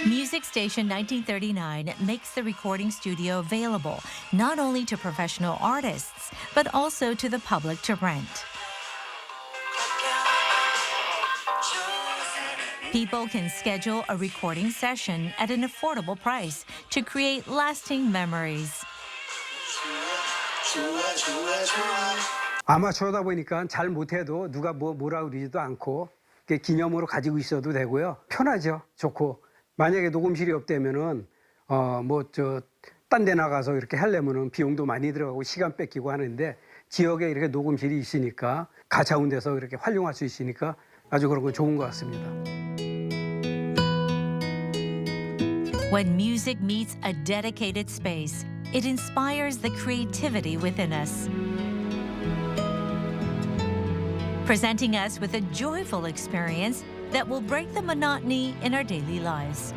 Music Station 1939 makes the recording studio available not only to professional artists, but also to the public to rent. People can schedule a recording session at an affordable price to create lasting memories. 아마추어다 보니까 잘 못해도 누가 뭐라 그러지도 않고 기념으로 가지고 있어도 되고요. 편하죠. 좋고. 만약에 녹음실이 없다면은 딴 데 나가서 이렇게 하려면은 비용도 많이 들어가고 시간 뺏기고 하는데 지역에 이렇게 녹음실이 있으니까 가까운 데서 이렇게 활용할 수 있으니까 아주 그런 건 좋은 것 같습니다. When music meets a dedicated space, it inspires the creativity within us, presenting us with a joyful experience that will break the monotony in our daily lives.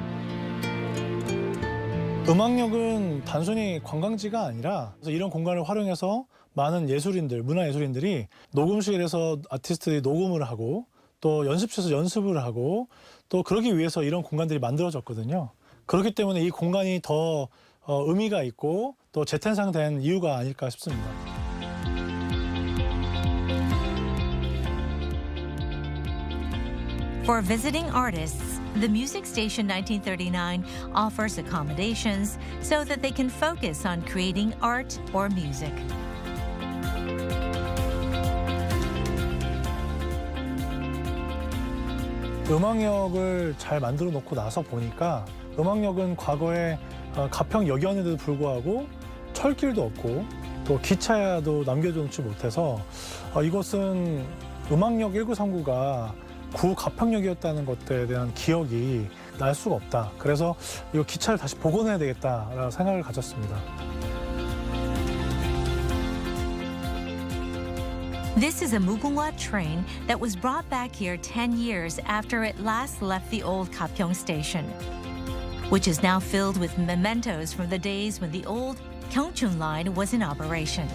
음악역은 단순히 관광지가 아니라 이런 공간을 활용해서 많은 예술인들, 문화예술인들이 녹음실에서 아티스트들이 녹음을 하고 또 연습실에서 연습을 하고 또 그러기 위해서 이런 공간들이 만들어졌거든요. 그렇기 때문에 이 공간이 더 의미가 있고 또 재탄생된 이유가 아닐까 싶습니다. For visiting artists, the Music Station 1939 offers accommodations so that they can focus on creating art or music. 음악역을 잘 만들어 놓고 나서 보니까 음악역은 과거에 가평역이었는데도 불구하고 철길도 없고 또 기차도 남겨놓지 못해서 이곳은 음악역 1939가 구 가평역이었다는 것에 대한 기억이 날 수가 없다. 그래서 이 기차를 다시 복원해야 되겠다라는 생각을 가졌습니다. This is a 무궁화 train that was brought back here 10 years after it last left the old Gapyeong station, which is now filled with mementos from the days when the old Gyeongchun line was in operation.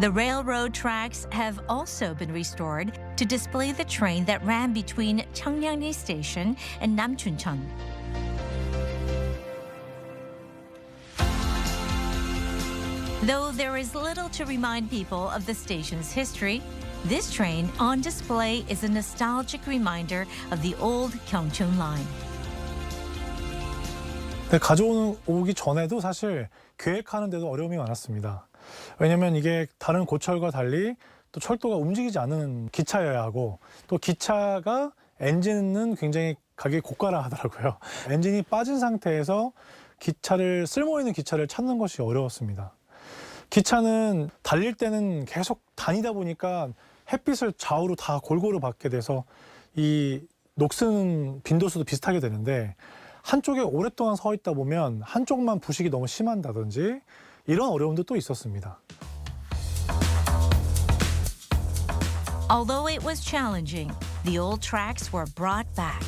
The railroad tracks have also been restored to display the train that ran between Cheongnam Station and Namchuncheon. Though there is little to remind people of the station's history, this train on display is a nostalgic reminder of the old Gyeongchun line. 가져오기 전에도 사실 계획하는 데도 어려움이 많았습니다. 왜냐면 이게 다른 고철과 달리 또 철도가 움직이지 않는 기차여야 하고 또 기차가 엔진은 굉장히 가격이 고가라 하더라고요. 엔진이 빠진 상태에서 쓸모 있는 기차를 찾는 것이 어려웠습니다. 기차는 달릴 때는 계속 다니다 보니까 햇빛을 좌우로 다 골고루 받게 돼서 이 녹슨 빈도수도 비슷하게 되는데 한쪽에 오랫동안 서 있다 보면 한쪽만 부식이 너무 심한다든지 이런 어려움도 또 있었습니다. Although it was challenging, the old tracks were brought back.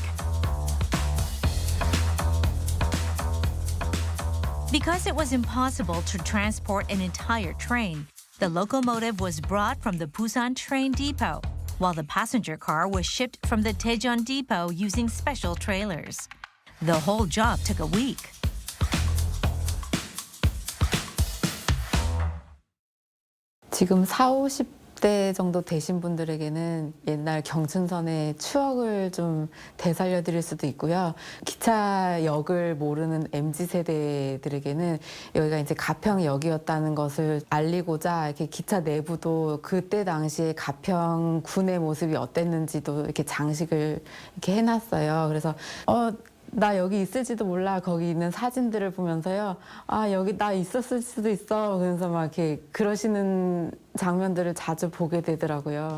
Because it was impossible to transport an entire train, the locomotive was brought from the Busan train depot, while the passenger car was shipped from the Daejeon depot using special trailers. The whole job took a week. 지금 40-50대 정도 되신 분들에게는 옛날 경춘선의 추억을 좀 되살려 드릴 수도 있고요. 기차역을 모르는 MZ세대들에게는 여기가 이제 가평역이었다는 것을 알리고자 이렇게 기차 내부도 그때 당시에 가평군의 모습이 어땠는지도 이렇게 장식을 이렇게 해놨어요. 그래서 나 여기 있을지도 몰라. 거기 있는 사진들을 보면서요. 아, 여기 나 있었을 수도 있어. 그래서 막 이렇게 그러시는 장면들을 자주 보게 되더라고요.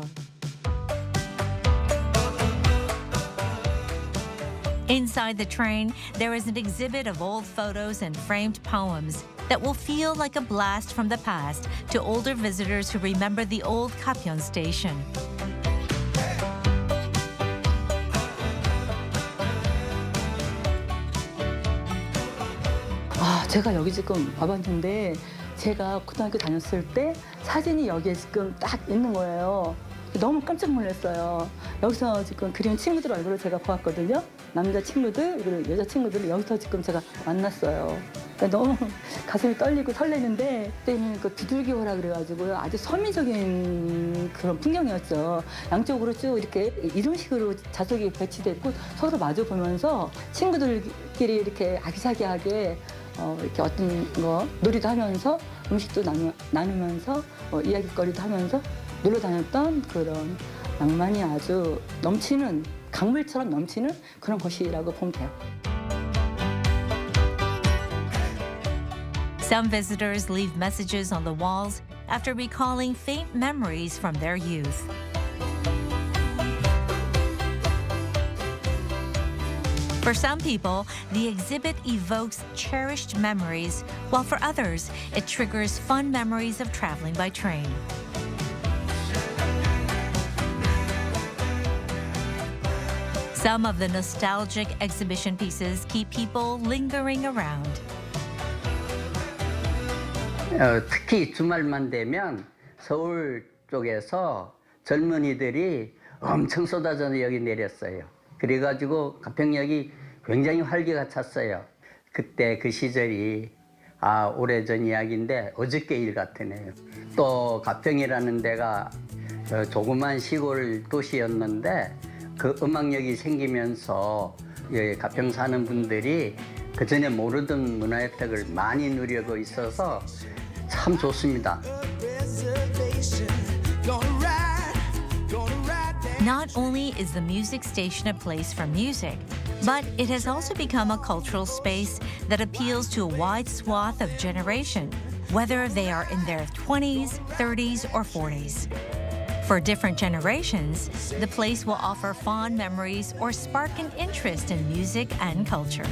Inside the train, there is an exhibit of old photos and framed poems that will feel like a blast from the past to older visitors who remember the old Gapyeong station. 제가 여기 지금 와봤는데 제가 고등학교 다녔을 때 사진이 여기에 지금 딱 있는 거예요. 너무 깜짝 놀랐어요. 여기서 지금 그리운 친구들 얼굴을 제가 보았거든요. 남자 친구들 그리고 여자 친구들을 여기서 지금 제가 만났어요. 그러니까 너무 가슴이 떨리고 설레는데 그때는 그 비둘기호라 그래가지고요. 아주 서민적인 그런 풍경이었죠. 양쪽으로 쭉 이렇게 이런 식으로 좌석이 배치돼 있고 서로 마주 보면서 친구들끼리 이렇게 아기자기하게 이렇게 어떤 거 놀이도 하면서 음식도 나누면서 이야기거리도 하면서 놀러 다녔던 그런 낭만이 아주 넘치는 강물처럼 넘치는 그런 곳이라고 보면 돼요. Some visitors leave messages on the walls after recalling faint memories from their youth. For some people, the exhibit evokes cherished memories, while for others, it triggers fun memories of traveling by train. Some of the nostalgic exhibition pieces keep people lingering around. 특히 주말만 되면 서울 쪽에서 젊은이들이 엄청 쏟아져 여기 내렸어요. 그래가지고 가평역이 굉장히 활기가 찼어요. 그때 그 시절이 오래전 이야기인데 어저께 일 같으네요. 또 가평이라는 데가 조그만 시골 도시였는데 그 음악역이 생기면서 가평 사는 분들이 그전에 모르던 문화 혜택을 많이 누리고 있어서 참 좋습니다. Not only is the music station a place for music, but it has also become a cultural space that appeals to a wide swath of generation, whether they are in their 20s, 30s, or 40s. For different generations, the place will offer fond memories or spark an interest in music and culture.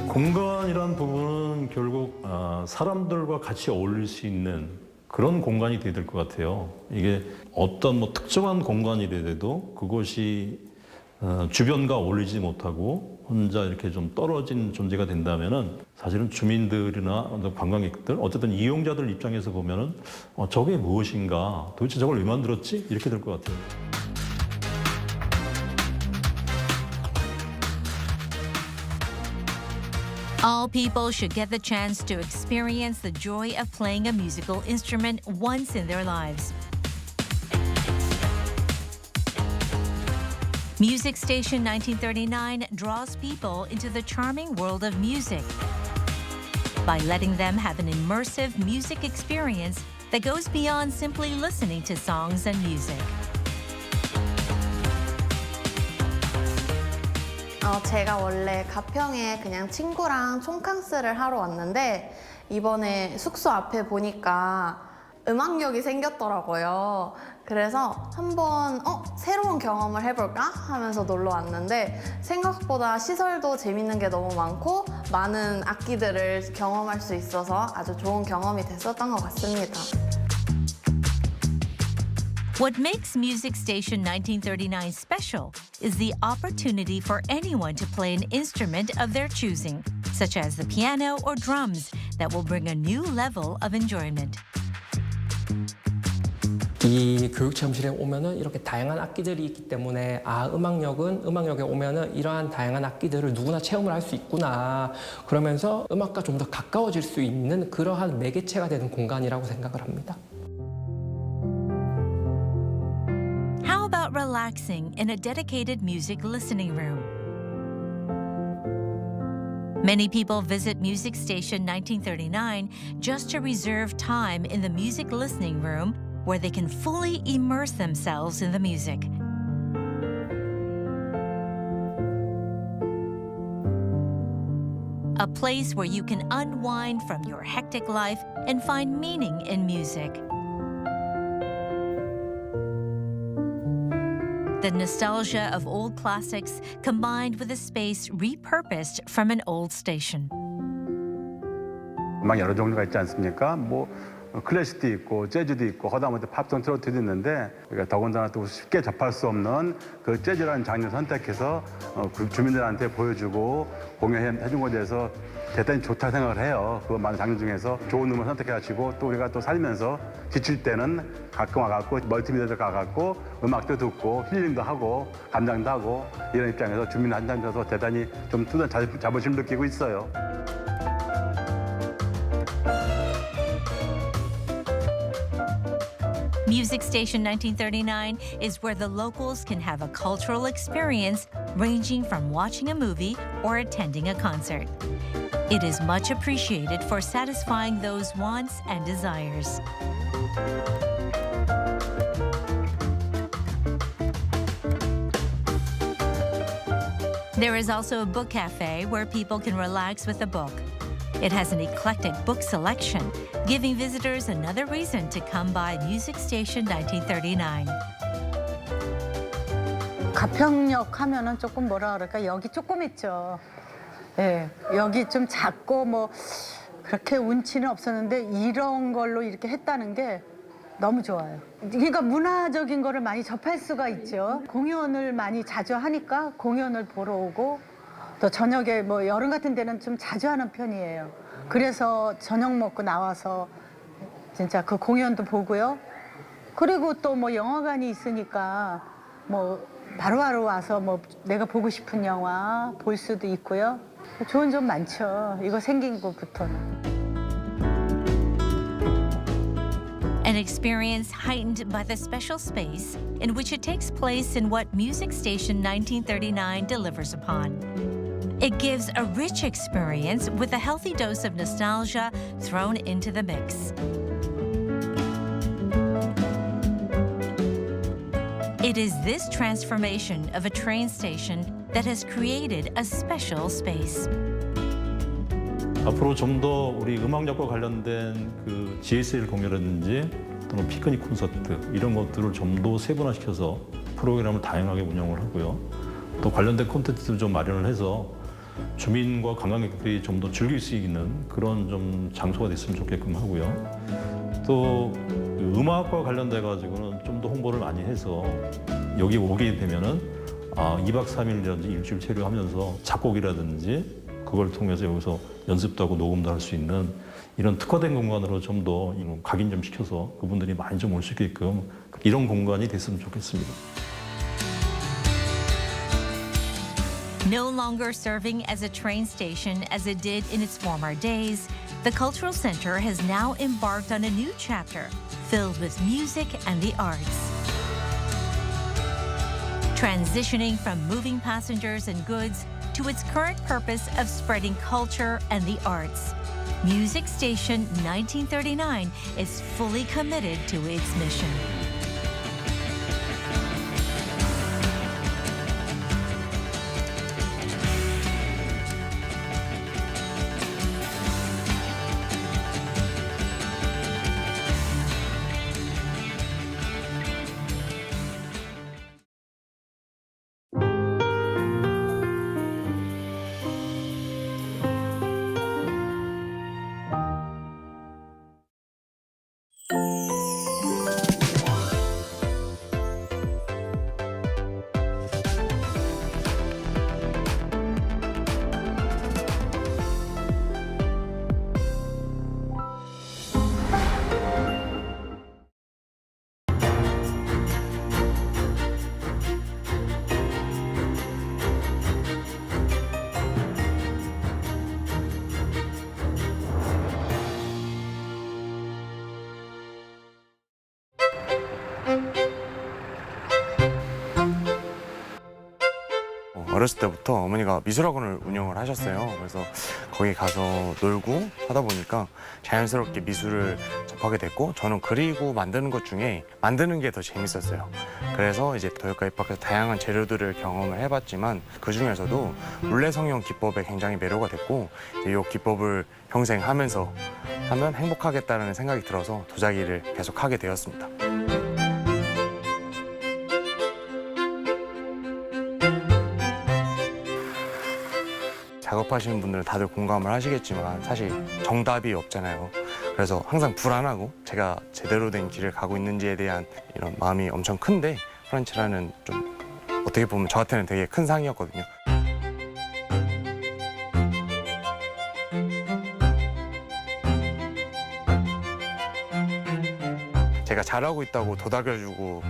공간이란 부분은 결국 사람들과 같이 어울릴 수 있는 그런 공간이 돼야 될 것 같아요. 이게 어떤 특정한 공간이라도 그것이 주변과 어울리지 못하고 혼자 이렇게 좀 떨어진 존재가 된다면은 사실은 주민들이나 관광객들, 어쨌든 이용자들 입장에서 보면은 저게 무엇인가, 도대체 저걸 왜 만들었지? 이렇게 될 것 같아요. All people should get the chance to experience the joy of playing a musical instrument once in their lives. Music Station 1939 draws people into the charming world of music by letting them have an immersive music experience that goes beyond simply listening to songs and music. 제가 원래 가평에 그냥 친구랑 촌캉스를 하러 왔는데 이번에 숙소 앞에 보니까 음악역이 생겼더라고요. 그래서 한번 새로운 경험을 해볼까 하면서 놀러 왔는데 생각보다 시설도 재밌는 게 너무 많고 많은 악기들을 경험할 수 있어서 아주 좋은 경험이 됐었던 것 같습니다. What makes Music Station 1939 special is the opportunity for anyone to play an instrument of their choosing, such as the piano or drums, that will bring a new level of enjoyment. 이 교육체험실에 오면은 이렇게 다양한 악기들이 있기 때문에 음악역에 오면은 이러한 다양한 악기들을 누구나 체험을 할 수 있구나, 그러면서 음악과 좀 더 가까워질 수 있는 그러한 매개체가 되는 공간이라고 생각을 합니다. How about relaxing in a dedicated music listening room? Many people visit Music Station 1939 just to reserve time in the music listening room where they can fully immerse themselves in the music. A place where you can unwind from your hectic life and find meaning in music. The nostalgia of old classics combined with a space repurposed from an old station. 음악 여러 종류가 있지 않습니까? 클래식도 있고 재즈도 있고 하다못해 팝송 트로트도 있는데 그러니까 더군다나 또 쉽게 접할 수 없는 그 재즈라는 장르를 선택해서 그 주민들한테 보여주고 공연해준 것에 대해서 대단히 좋다 생각을 해요. 그 많은 장르 중에서 좋은 음을 선택해가지고 또 우리가 또 살면서 지칠 때는 가끔 와갖고 멀티미디어도 가갖고 음악도 듣고 힐링도 하고 감상도 하고 이런 입장에서 주민 한 장에서 대단히 좀 뚜렷 자부심 느끼고 있어요. Music Station 1939 is where the locals can have a cultural experience ranging from watching a movie or attending a concert. It is much appreciated for satisfying those wants and desires. There is also a book cafe where people can relax with a book. It has an eclectic book selection, giving visitors another reason to come by Music Station 1939. 가평역 하면은 조금 뭐라 그럴까, 여기 조금 있죠. 예, 여기 좀 작고 뭐 그렇게 운치는 없었는데 이런 걸로 이렇게 했다는 게 너무 좋아요. 그러니까 문화적인 거를 많이 접할 수가 있죠. 공연을 많이 자주 하니까 공연을 보러 오고 또 저녁에 뭐 여름 같은 데는 좀 자주 하는 편이에요. 그래서 저녁 먹고 나와서 진짜 그 공연도 보고요. 그리고 또 뭐 영화관이 있으니까 뭐 바로바로 와서 뭐 내가 보고 싶은 영화 볼 수도 있고요. 좋은 점 많죠. 이거 생긴 것부터는. An experience heightened by the special space in which it takes place and what Music Station 1939 delivers upon. It gives a rich experience with a healthy dose of nostalgia thrown into the mix. It is this transformation of a train station that has created a special space. 앞으로 좀 더 우리 음악력과 관련된 그 GSL 공연이라든지 또는 피크닉 콘서트 이런 것들을 좀 더 세분화시켜서 프로그램을 다양하게 운영을 하고요. 또 관련된 콘텐츠도 좀 마련을 해서 주민과 관광객들이 좀 더 즐길 수 있는 그런 좀 장소가 됐으면 좋게끔 하고요. 또 음악과 관련돼 가지고는 좀 더 홍보를 많이 해서 여기 오게 되면은 2박 3일이라든지 일주일 체류하면서 작곡이라든지 그걸 통해서 여기서 연습도 하고 녹음도 할 수 있는 이런 특화된 공간으로 좀 더 각인 좀 시켜서 그분들이 많이 좀 올 수 있게끔 이런 공간이 됐으면 좋겠습니다. No longer serving as a train station as it did in its former days, the Cultural Center has now embarked on a new chapter filled with music and the arts. Transitioning from moving passengers and goods to its current purpose of spreading culture and the arts, Music Station 1939 is fully committed to its mission. 어렸을 때부터 어머니가 미술학원을 운영을 하셨어요. 그래서 거기 가서 놀고 하다 보니까 자연스럽게 미술을 접하게 됐고 저는 그리고 만드는 것 중에 만드는 게 더 재밌었어요. 그래서 이제 도요카 입학해서 다양한 재료들을 경험을 해봤지만 그중에서도 물레성형 기법에 굉장히 매료가 됐고 이 기법을 평생 하면서 하면 행복하겠다는 생각이 들어서 도자기를 계속 하게 되었습니다. 작업하시는 분들은 다들 공감을 하시겠지만 사실 정답이 없잖아요. 그래서 항상 불안하고 제가 제대로 된 길을 가고 있는지에 대한 이런 마음이 엄청 큰데 프란치라는 좀 어떻게 보면 저한테는 되게 큰 상이었거든요. 제가 잘하고 있다고 도닥여주고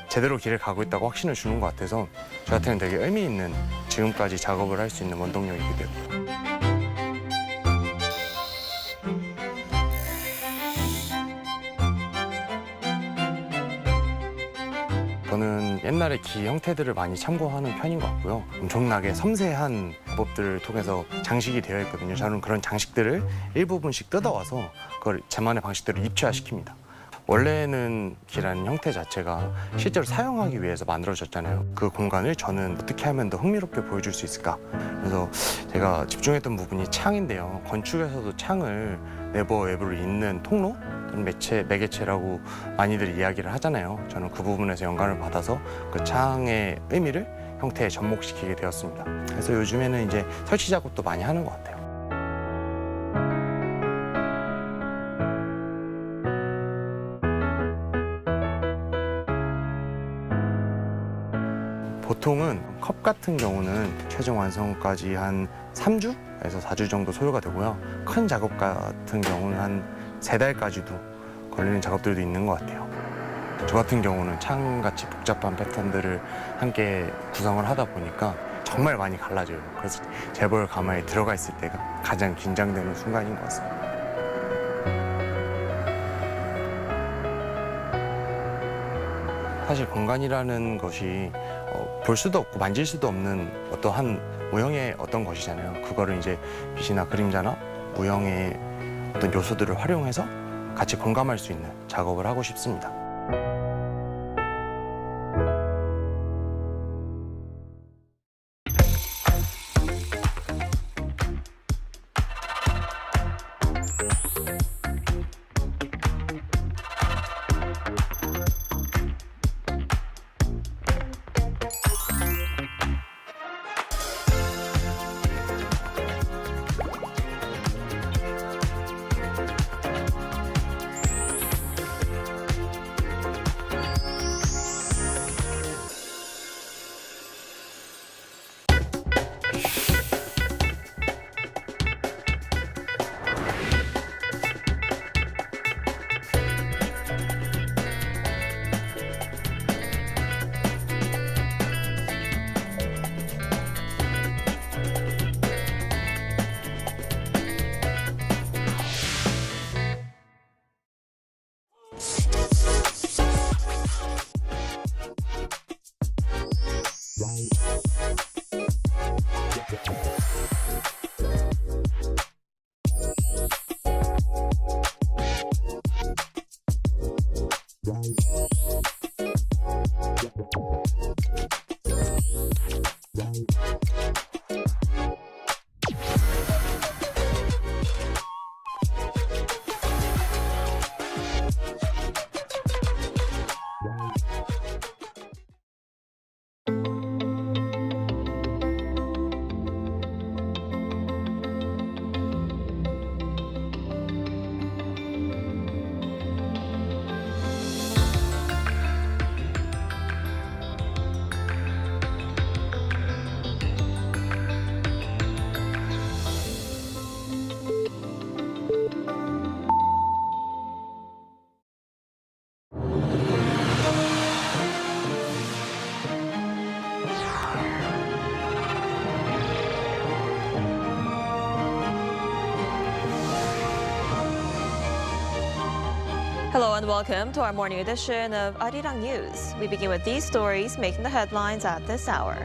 제대로 길을 가고 있다고 확신을 주는 것 같아서 저한테는 되게 의미 있는 지금까지 작업을 할 수 있는 원동력이기도 해요. 저는 옛날에 기 형태들을 많이 참고하는 편인 것 같고요. 엄청나게 섬세한 방법들을 통해서 장식이 되어 있거든요. 저는 그런 장식들을 일부분씩 뜯어와서 그걸 제만의 방식대로 입체화시킵니다. 원래는 기라는 형태 자체가 실제로 사용하기 위해서 만들어졌잖아요. 그 공간을 저는 어떻게 하면 더 흥미롭게 보여줄 수 있을까? 그래서 제가 집중했던 부분이 창인데요. 건축에서도 창을 내부와 외부를 잇는 통로 또는 매개체라고 많이들 이야기를 하잖아요. 저는 그 부분에서 영감을 받아서 그 창의 의미를 형태에 접목시키게 되었습니다. 그래서 요즘에는 이제 설치 작업도 많이 하는 것 같아요. 보통은 컵 같은 경우는 최종 완성까지 한 3주에서 4주 정도 소요가 되고요. 큰 작업 같은 경우는 한 3달까지도 걸리는 작업들도 있는 것 같아요. 저 같은 경우는 창같이 복잡한 패턴들을 함께 구성을 하다 보니까 정말 많이 갈라져요. 그래서 재벌 가마에 들어가 있을 때가 가장 긴장되는 순간인 것 같습니다. 사실 공간이라는 것이 볼 수도 없고 만질 수도 없는 어떠한 무형의 어떤 것이잖아요. 그거를 이제 빛이나 그림자나 무형의 어떤 요소들을 활용해서 같이 공감할 수 있는 작업을 하고 싶습니다. Hello and welcome to our morning edition of Arirang News. We begin with these stories making the headlines at this hour.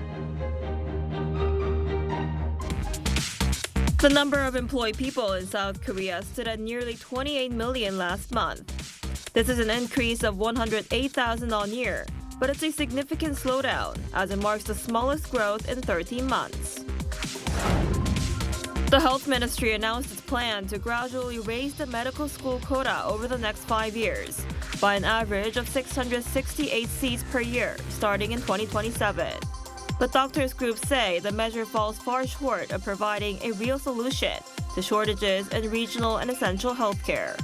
The number of employed people in South Korea stood at nearly 28 million last month. This is an increase of 108,000 on year, but it's a significant slowdown as it marks the smallest growth in 13 months. The Health Ministry announced its plan to gradually raise the medical school quota over the next 5 years by an average of 668 seats per year, starting in 2027. But doctors groups say the measure falls far short of providing a real solution to shortages in regional and essential healthcare.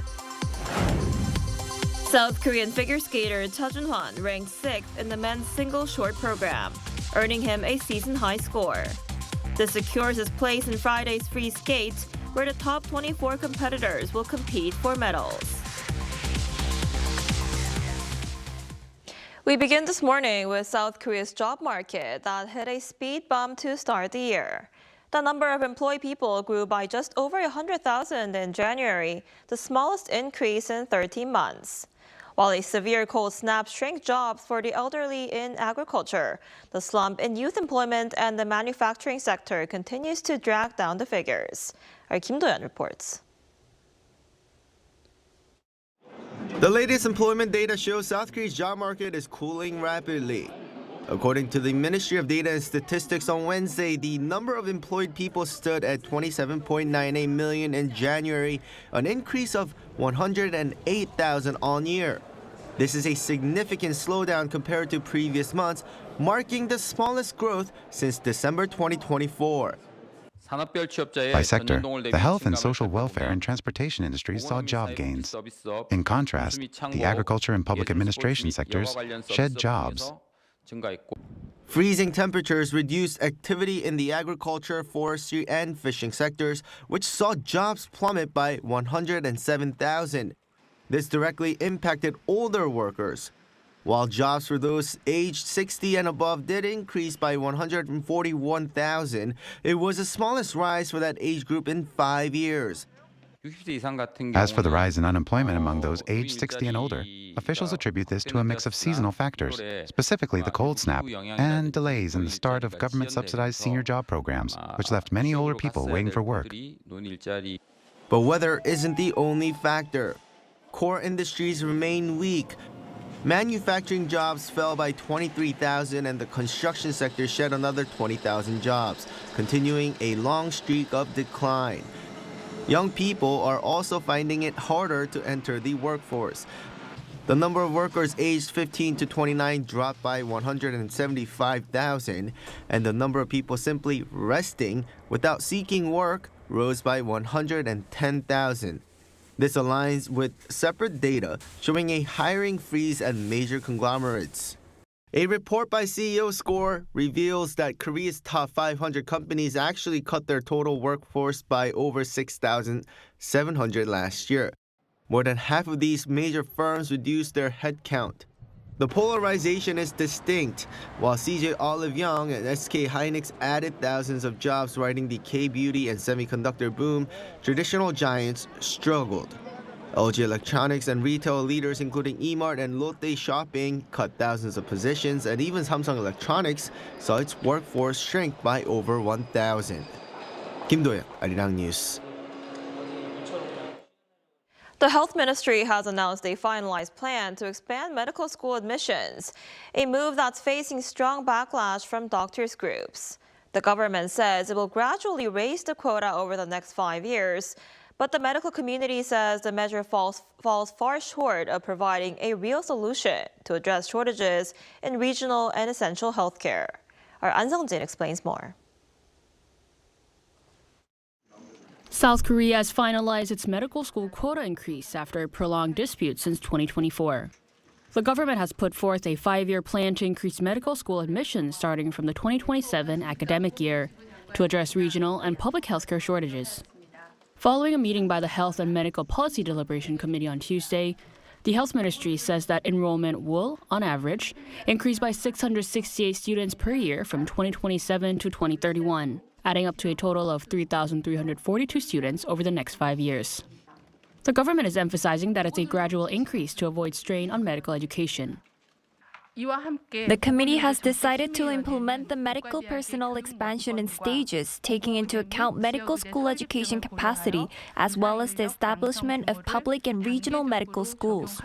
South Korean figure skater Cha Jun-hwan ranked 6th in the men's single short program, earning him a season-high score. This secures his place in Friday's free skate, where the top 24 competitors will compete for medals. We begin this morning with South Korea's job market that hit a speed bump to start the year. The number of employed people grew by just over 100,000 in January, the smallest increase in 13 months. While a severe cold snap shrank jobs for the elderly in agriculture, the slump in youth employment and the manufacturing sector continues to drag down the figures. Our Kim Do-yeon reports. The latest employment data shows South Korea's job market is cooling rapidly. According to the Ministry of Data and Statistics on Wednesday, the number of employed people stood at 27.98 million in January, an increase of 108,000 on year. This is a significant slowdown compared to previous months, marking the smallest growth since December 2024. By sector, the health and social welfare and transportation industries saw job gains. In contrast, the agriculture and public administration sectors shed jobs. Freezing temperatures reduced activity in the agriculture, forestry, and fishing sectors, which saw jobs plummet by 107,000. This directly impacted older workers. While jobs for those aged 60 and above did increase by 141,000, it was the smallest rise for that age group in 5 years. As for the rise in unemployment among those aged 60 and older, officials attribute this to a mix of seasonal factors, specifically the cold snap, and delays in the start of government-subsidized senior job programs, which left many older people waiting for work. But weather isn't the only factor. Core industries remain weak. Manufacturing jobs fell by 23,000 and the construction sector shed another 20,000 jobs, continuing a long streak of decline. Young people are also finding it harder to enter the workforce. The number of workers aged 15 to 29 dropped by 175,000, and the number of people simply resting without seeking work rose by 110,000. This aligns with separate data showing a hiring freeze at major conglomerates. A report by CEO Score reveals that Korea's top 500 companies actually cut their total workforce by over 6,700 last year. More than half of these major firms reduced their headcount. The polarization is distinct. While CJ Olive Young and SK Hynix added thousands of jobs riding the K-beauty and semiconductor boom, traditional giants struggled. LG Electronics and retail leaders including E-Mart and Lotte Shopping cut thousands of positions, and even Samsung Electronics saw its workforce shrink by over 1,000. Kim Do-yeon, Arirang News. The Health Ministry has announced a finalized plan to expand medical school admissions, a move that's facing strong backlash from doctors' groups. The government says it will gradually raise the quota over the next 5 years, but the medical community says the measure falls far short of providing a real solution to address shortages in regional and essential healthcare. Our An Sung-jin explains more. South Korea has finalized its medical school quota increase after a prolonged dispute since 2024. The government has put forth a 5-year plan to increase medical school admissions starting from the 2027 academic year to address regional and public healthcare shortages. Following a meeting by the Health and Medical Policy Deliberation Committee on Tuesday, the Health Ministry says that enrollment will, on average, increase by 668 students per year from 2027 to 2031, adding up to a total of 3,342 students over the next 5 years. The government is emphasizing that it's a gradual increase to avoid strain on medical education. The committee has decided to implement the medical personnel expansion in stages, taking into account medical school education capacity, as well as the establishment of public and regional medical schools.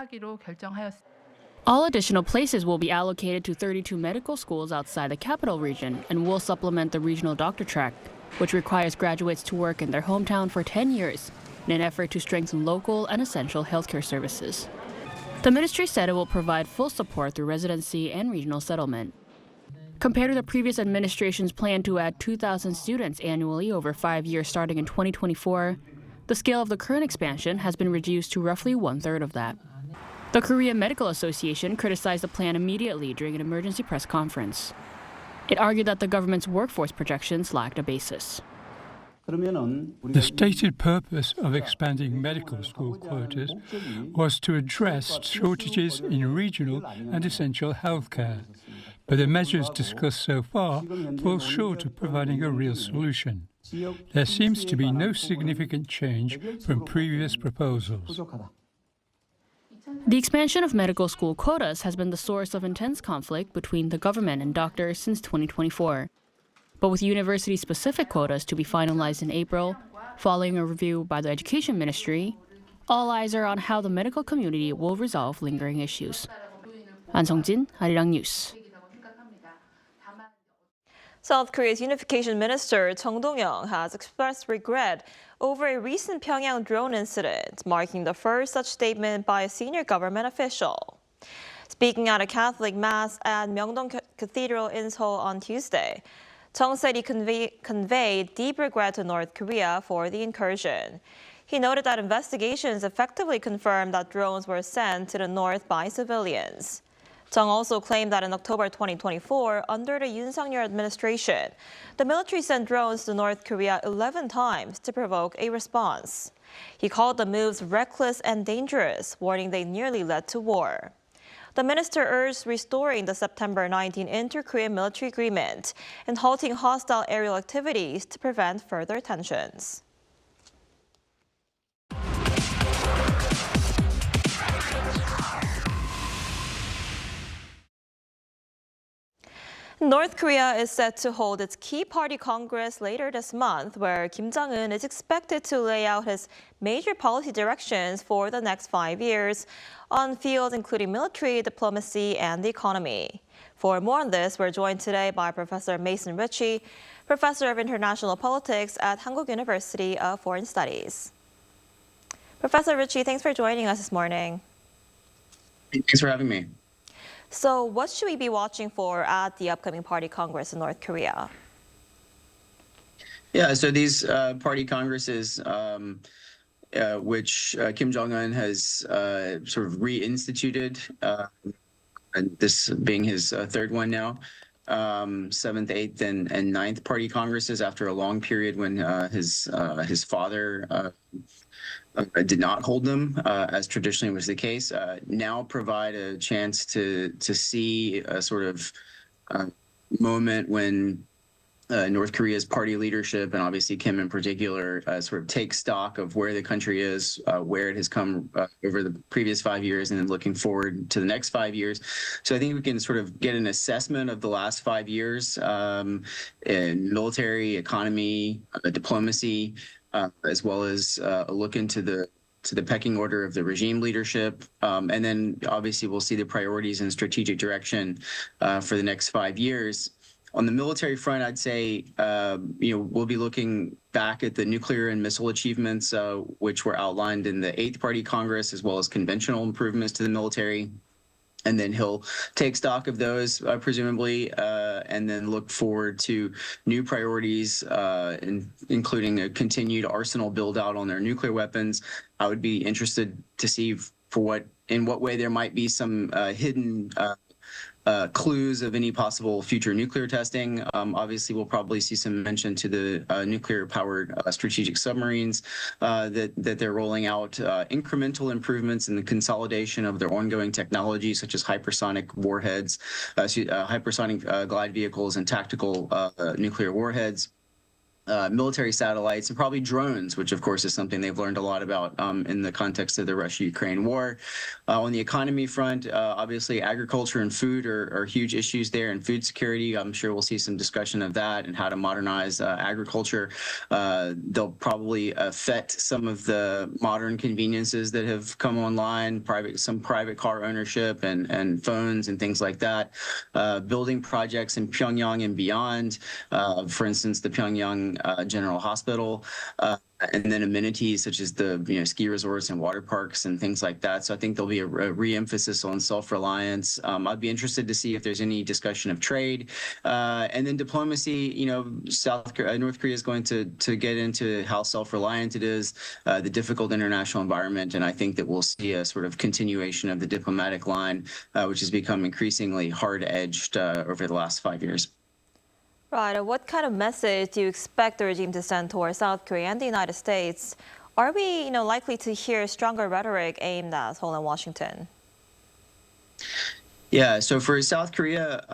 All additional places will be allocated to 32 medical schools outside the capital region and will supplement the regional doctor track, which requires graduates to work in their hometown for 10 years in an effort to strengthen local and essential healthcare services. The ministry said it will provide full support through residency and regional settlement. Compared to the previous administration's plan to add 2,000 students annually over 5 years starting in 2024, the scale of the current expansion has been reduced to roughly 1/3 of that. The Korean Medical Association criticized the plan immediately during an emergency press conference. It argued that the government's workforce projections lacked a basis. The stated purpose of expanding medical school quotas was to address shortages in regional and essential healthcare, but the measures discussed so far fall short of providing a real solution. There seems to be no significant change from previous proposals. The expansion of medical school quotas has been the source of intense conflict between the government and doctors since 2024. But with university-specific quotas to be finalized in April, following a review by the Education Ministry, all eyes are on how the medical community will resolve lingering issues. 안성진, Arirang News. South Korea's Unification Minister Chung Dong-young has expressed regret over a recent Pyongyang drone incident, marking the first such statement by a senior government official. Speaking at a Catholic Mass at Myeongdong Cathedral in Seoul on Tuesday, Chung said he conveyed deep regret to North Korea for the incursion. He noted that investigations effectively confirmed that drones were sent to the north by civilians. Chung also claimed that in October 2024, under the Yoon Suk-yeol administration, the military sent drones to North Korea 11 times to provoke a response. He called the moves reckless and dangerous, warning they nearly led to war. The minister urged restoring the September 19 inter-Korean military agreement and halting hostile aerial activities to prevent further tensions. North Korea is set to hold its key party congress later this month, where Kim Jong-un is expected to lay out his major policy directions for the next 5 years on fields including military, diplomacy, and the economy. For more on this, we're joined today by Professor Mason Ritchie, Professor of International Politics at Hankuk University of Foreign Studies. Professor Ritchie, thanks for joining us this morning. Thanks for having me. So what should we be watching for at the upcoming Party Congress in North Korea? Yeah, so these party congresses, which Kim Jong-un has sort of reinstituted, and this being his third one now, 7th, 8th, and 9th party congresses after a long period when his father did not hold them, as traditionally was the case, now provide a chance to see a sort of moment when North Korea's party leadership, and obviously Kim in particular, sort of take stock of where the country is, where it has come over the previous 5 years, and then looking forward to the next 5 years. So I think we can sort of get an assessment of the last 5 years in military, economy, diplomacy, as well as a look into the pecking order of the regime leadership. And then obviously we'll see the priorities and strategic direction for the next 5 years. On the military front, I'd say, we'll be looking back at the nuclear and missile achievements, which were outlined in the 8th Party Congress, as well as conventional improvements to the military. And then he'll take stock of those, presumably, and then look forward to new priorities, including a continued arsenal build out on their nuclear weapons. I would be interested to see in what way there might be some hidden clues of any possible future nuclear testing. Obviously, we'll probably see some mention to the nuclear-powered strategic submarines that they're rolling out, incremental improvements in the consolidation of their ongoing technology, such as hypersonic warheads, hypersonic glide vehicles, and tactical nuclear warheads. Military satellites, and probably drones, which of course is something they've learned a lot about in the context of the Russia-Ukraine war. On the economy front, obviously agriculture and food are huge issues there, and food security. I'm sure we'll see some discussion of that and how to modernize agriculture. They'll probably affect some of the modern conveniences that have come online, some private car ownership and phones and things like that. Building projects in Pyongyang and beyond. For instance, the Pyongyang Arirang General Hospital, and then amenities such as the ski resorts and water parks and things like that. So I think there'll be a re-emphasis on self-reliance. I'd be interested to see if there's any discussion of trade, and then diplomacy. North Korea is going to get into how self-reliant it is, the difficult international environment, and I think that we'll see a sort of continuation of the diplomatic line, which has become increasingly hard-edged over the last 5 years. Right. What kind of message do you expect the regime to send towards South Korea and the United States? Are we, likely to hear stronger rhetoric aimed at Seoul and Washington? Yeah, so for South Korea,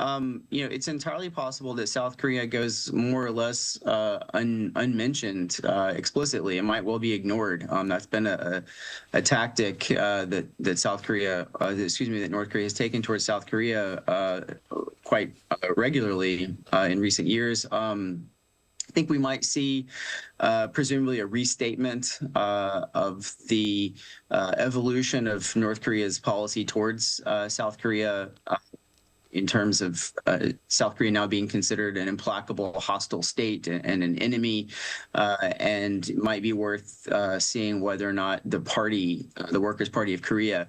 it's entirely possible that South Korea goes more or less unmentioned explicitly. It might well be ignored. That's been a tactic that North Korea has taken towards South Korea quite regularly in recent years. I think we might see presumably a restatement of the evolution of North Korea's policy towards South Korea in terms of South Korea now being considered an implacable, hostile state and an enemy, and it might be worth seeing whether or not the Workers' Party of Korea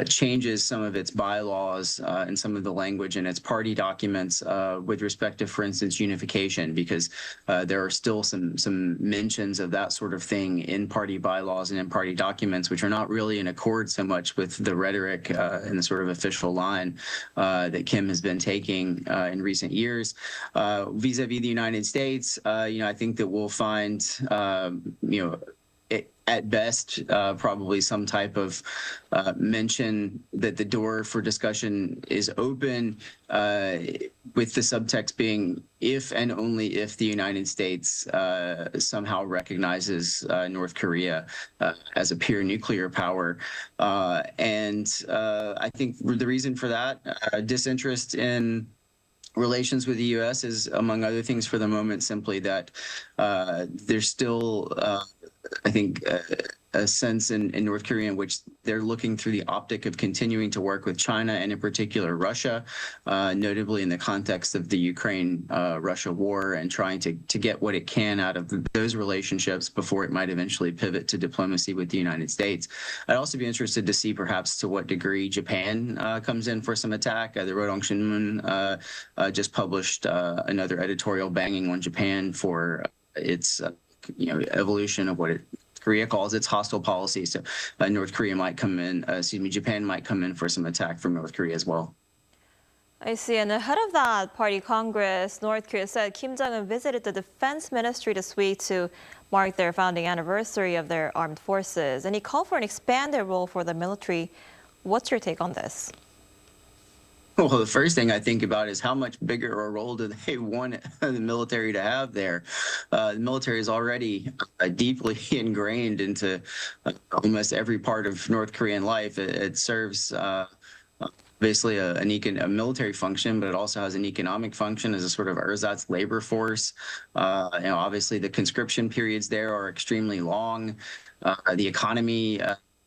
changes some of its bylaws and some of the language in its party documents with respect to, for instance, unification, because there are still some mentions of that sort of thing in party bylaws and in party documents, which are not really in accord so much with the rhetoric and the sort of official line that Kim has been taking in recent years. Vis-a-vis the United States, I think that we'll find, at best, probably some type of mention that the door for discussion is open, with the subtext being if and only if the United States somehow recognizes North Korea as a pure nuclear power. And I think the reason for that, disinterest in relations with the U.S. is, among other things, for the moment, simply that there's still I think a sense in North Korea in which they're looking through the optic of continuing to work with China and in particular Russia, notably in the context of the Ukraine-Russia war, and trying to get what it can out of those relationships before it might eventually pivot to diplomacy with the United States. I'd also be interested to see perhaps to what degree Japan comes in for some attack. The Rodong Shinmun just published another editorial banging on Japan for its evolution of what Korea calls its hostile policy. So Japan might come in for some attack from North Korea as well. I see. And ahead of that party Congress, North Korea said Kim Jong-un visited the defense ministry this week to mark their founding anniversary of their armed forces. And he called for an expanded role for the military. What's your take on this? Well, the first thing I think about is how much bigger a role do they want the military to have there? The military is already deeply ingrained into almost every part of North Korean life. It serves basically a military function, but it also has an economic function as a sort of ersatz labor force. Obviously, the conscription periods there are extremely long. The economy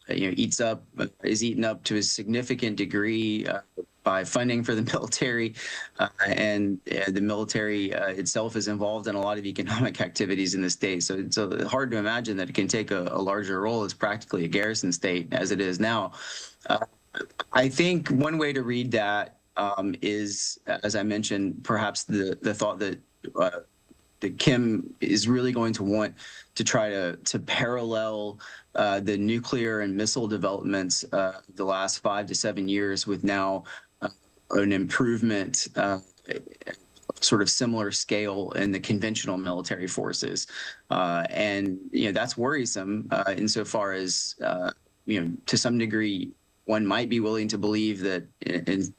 is eaten up to a significant degree by funding for the military, and the military itself is involved in a lot of economic activities in the state. So it's hard to imagine that it can take a larger role. It's practically a garrison state as it is now. I think one way to read that is, as I mentioned, perhaps the thought that Kim is really going to want to try to parallel the nuclear and missile developments the last 5 to 7 years with now an improvement, sort of similar scale in the conventional military forces. And that's worrisome insofar as, to some degree, one might be willing to believe that in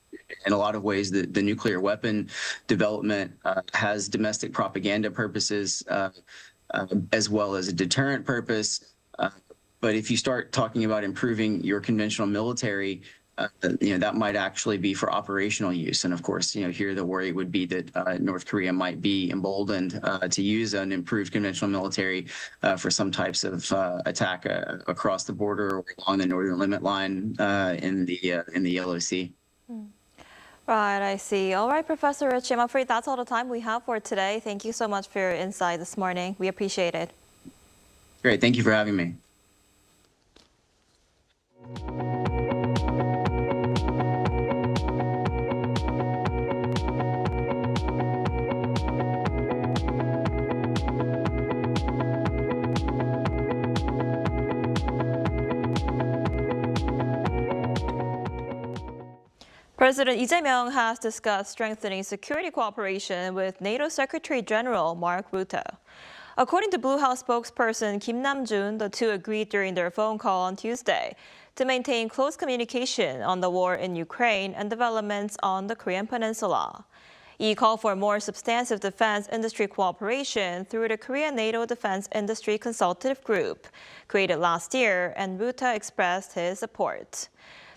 a lot of ways the nuclear weapon development has domestic propaganda purposes as well as a deterrent purpose. But if you start talking about improving your conventional military, that might actually be for operational use. And of course, here the worry would be that North Korea might be emboldened to use an improved conventional military for some types of attack across the border or along the northern limit line in the Yellow Sea. Right, I see. All right, Professor Rich, I'm afraid that's all the time we have for today. Thank you so much for your insight this morning. We appreciate it. Great. Thank you for having me. President Lee Jae-myung has discussed strengthening security cooperation with NATO Secretary General Mark Rutte. According to Blue House spokesperson Kim Nam-jun, the two agreed during their phone call on Tuesday to maintain close communication on the war in Ukraine and developments on the Korean Peninsula. He called for more substantive defense industry cooperation through the Korean NATO Defense Industry Consultative Group, created last year, and Rutte expressed his support.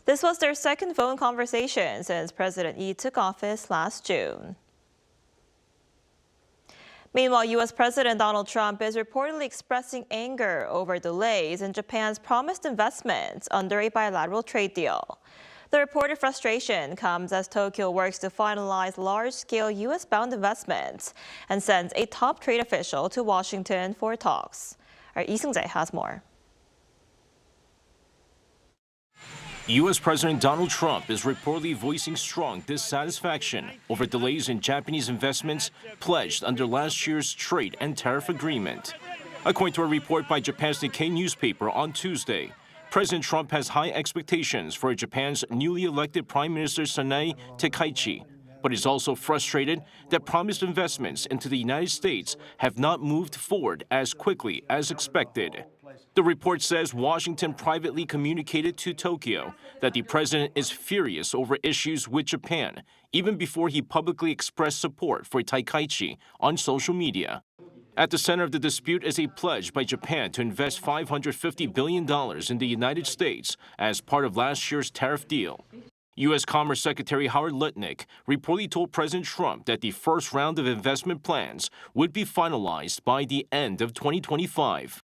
This was their second phone conversation since President Lee took office last June. Meanwhile, U.S. President Donald Trump is reportedly expressing anger over delays in Japan's promised investments under a bilateral trade deal. The reported frustration comes as Tokyo works to finalize large-scale U.S.-bound investments and sends a top trade official to Washington for talks. Our Lee Seung-jae has more. U.S. President Donald Trump is reportedly voicing strong dissatisfaction over delays in Japanese investments pledged under last year's trade and tariff agreement. According to a report by Japan's Nikkei newspaper on Tuesday, President Trump has high expectations for Japan's newly elected Prime Minister Sanae Takaichi, but is also frustrated that promised investments into the United States have not moved forward as quickly as expected. The report says Washington privately communicated to Tokyo that the president is furious over issues with Japan, even before he publicly expressed support for Takaichi on social media. At the center of the dispute is a pledge by Japan to invest $550 billion in the United States as part of last year's tariff deal. U.S. Commerce Secretary Howard Lutnick reportedly told President Trump that the first round of investment plans would be finalized by the end of 2025.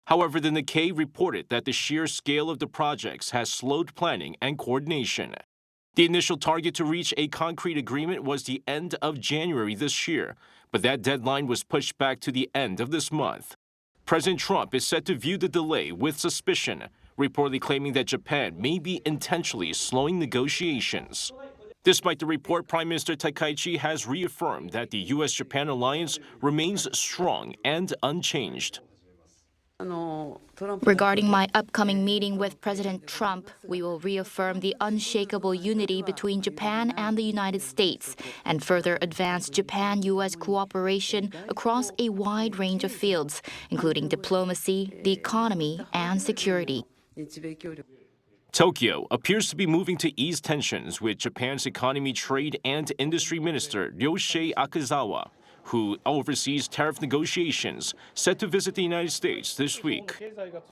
However, the Nikkei reported that the sheer scale of the projects has slowed planning and coordination. The initial target to reach a concrete agreement was the end of January this year, but that deadline was pushed back to the end of this month. President Trump is set to view the delay with suspicion, reportedly claiming that Japan may be intentionally slowing negotiations. Despite the report, Prime Minister Takaichi has reaffirmed that the U.S.-Japan alliance remains strong and unchanged. Regarding my upcoming meeting with President Trump, we will reaffirm the unshakable unity between Japan and the United States and further advance Japan-U.S. cooperation across a wide range of fields, including diplomacy, the economy, and security. Tokyo appears to be moving to ease tensions with Japan's economy, trade, and industry minister Ryosei Akazawa, who oversees tariff negotiations, set to visit the United States this week.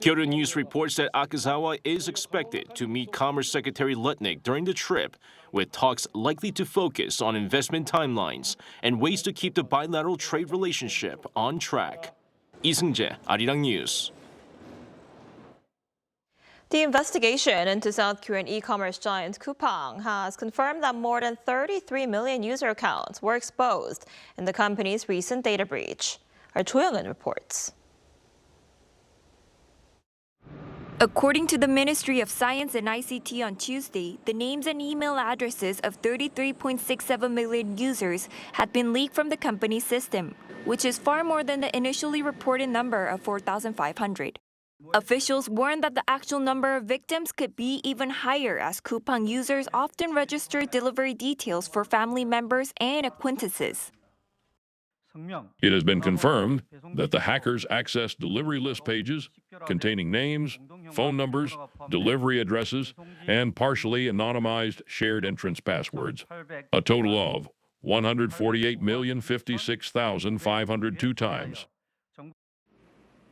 Kyodo News reports that Akazawa is expected to meet Commerce Secretary Lutnick during the trip, with talks likely to focus on investment timelines and ways to keep the bilateral trade relationship on track. Lee Seung-jae, Arirang News. The investigation into South Korean e-commerce giant Coupang has confirmed that more than 33 million user accounts were exposed in the company's recent data breach. Our Cho Young-eun reports. According to the Ministry of Science and ICT on Tuesday, the names and email addresses of 33.67 million users had been leaked from the company's system, which is far more than the initially reported number of 4,500. Officials warned that the actual number of victims could be even higher, as Coupang users often register delivery details for family members and acquaintances. It has been confirmed that the hackers accessed delivery list pages containing names, phone numbers, delivery addresses, and partially anonymized shared entrance passwords. A total of 148,056,502 times.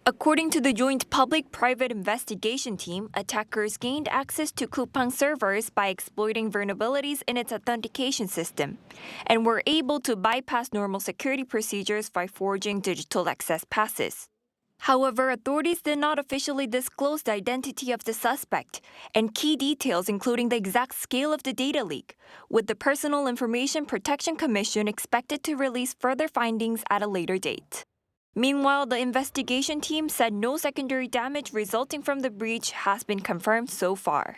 According to the Joint Public-Private Investigation Team, attackers gained access to Coupang servers by exploiting vulnerabilities in its authentication system and were able to bypass normal security procedures by forging digital access passes. However, authorities did not officially disclose the identity of the suspect and key details including the exact scale of the data leak, with the Personal Information Protection Commission expected to release further findings at a later date. Meanwhile, the investigation team said no secondary damage resulting from the breach has been confirmed so far.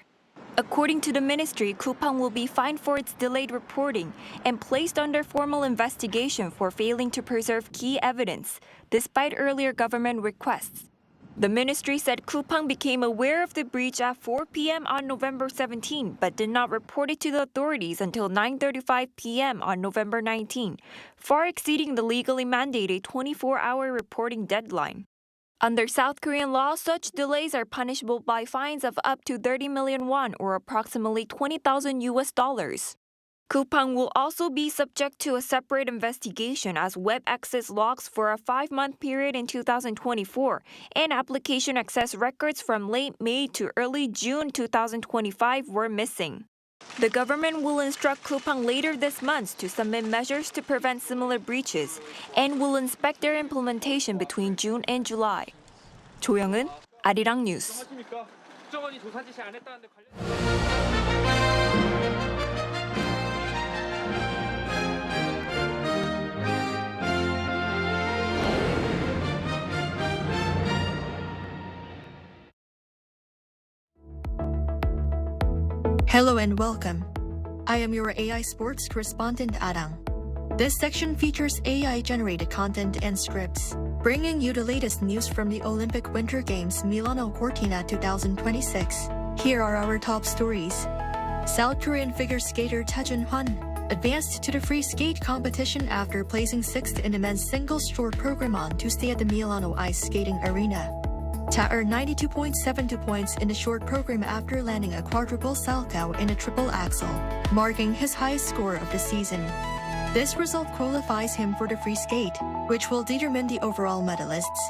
According to the ministry, Coupang will be fined for its delayed reporting and placed under formal investigation for failing to preserve key evidence, despite earlier government requests. The ministry said Coupang became aware of the breach at 4 p.m. on November 17, but did not report it to the authorities until 9:35 p.m. on November 19, far exceeding the legally mandated 24-hour reporting deadline. Under South Korean law, such delays are punishable by fines of up to 30 million won or approximately $20,000. Coupang will also be subject to a separate investigation as web access logs for a 5-month period in 2024 and application access records from late May to early June 2025 were missing. The government will instruct Coupang later this month to submit measures to prevent similar breaches and will inspect their implementation between June and July. 조영은, 아리랑 뉴스. Hello and welcome. I am your AI sports correspondent Arirang. This section features AI-generated content and scripts, bringing you the latest news from the Olympic Winter Games Milano Cortina 2026. Here are our top stories. South Korean figure skater Taejun Hwan advanced to the free skate competition after placing 6th in the men's singles short program on Tuesday at the Milano Ice Skating Arena. Ta earned 92.72 points in the short program after landing a quadruple salchow in a triple axel, marking his highest score of the season. This result qualifies him for the free skate, which will determine the overall medalists.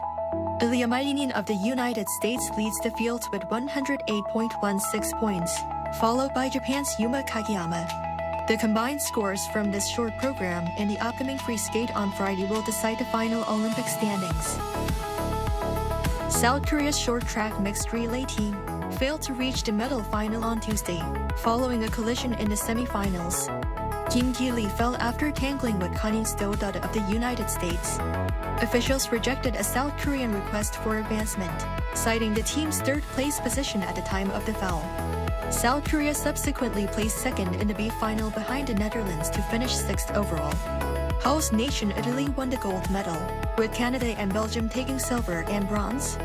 Ilya Malinin of the United States leads the field with 108.16 points, followed by Japan's Yuma Kageyama. The combined scores from this short program and the upcoming free skate on Friday will decide the final Olympic standings. South Korea's short track mixed relay team failed to reach the medal final on Tuesday, following a collision in the semifinals. Kim Ki-lee fell after tangling with Kanin Stodod of the United States. Officials rejected a South Korean request for advancement, citing the team's third-place position at the time of the foul. South Korea subsequently placed second in the B final behind the Netherlands to finish 6th overall. Host nation Italy won the gold medal, with Canada and Belgium taking silver and bronze.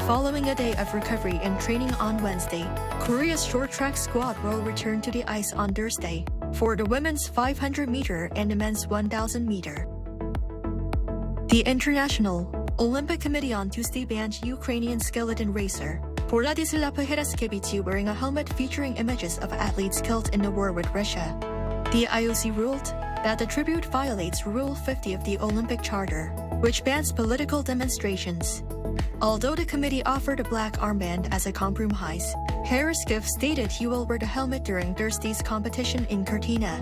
Following a day of recovery and training on Wednesday, Korea's short track squad will return to the ice on Thursday for the women's 500-meter and the men's 1,000-meter. The International Olympic Committee on Tuesday banned Ukrainian skeleton racer Volodymyr Heraskevich wearing a helmet featuring images of athletes killed in the war with Russia. The IOC ruled that the tribute violates Rule 50 of the Olympic Charter, which bans political demonstrations. Although the committee offered a black armband as a compromise, Heraskevich stated he will wear the helmet during Thursday's competition in Cortina.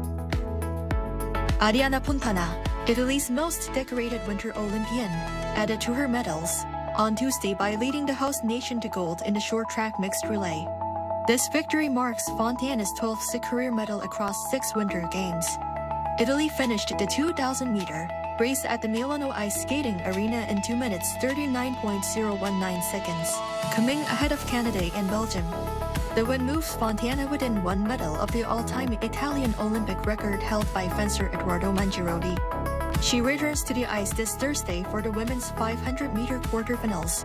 Arianna Fontana, Italy's most decorated Winter Olympian, added to her medals on Tuesday by leading the host nation to gold in the short track mixed relay. This victory marks Fontana's 12th career medal across 6 Winter Games. Italy finished the 2,000-meter race at the Milano Ice Skating Arena in 2 minutes 39.019 seconds, coming ahead of Canada and Belgium. The win moves Fontana within 1 medal of the all-time Italian Olympic record held by fencer Edoardo Mangiarodi. She returns to the ice this Thursday for the women's 500-meter quarterfinals.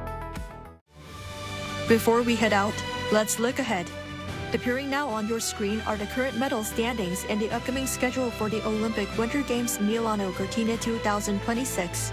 Before we head out, let's look ahead. Appearing now on your screen are the current medal standings and the upcoming schedule for the Olympic Winter Games Milano Cortina 2026.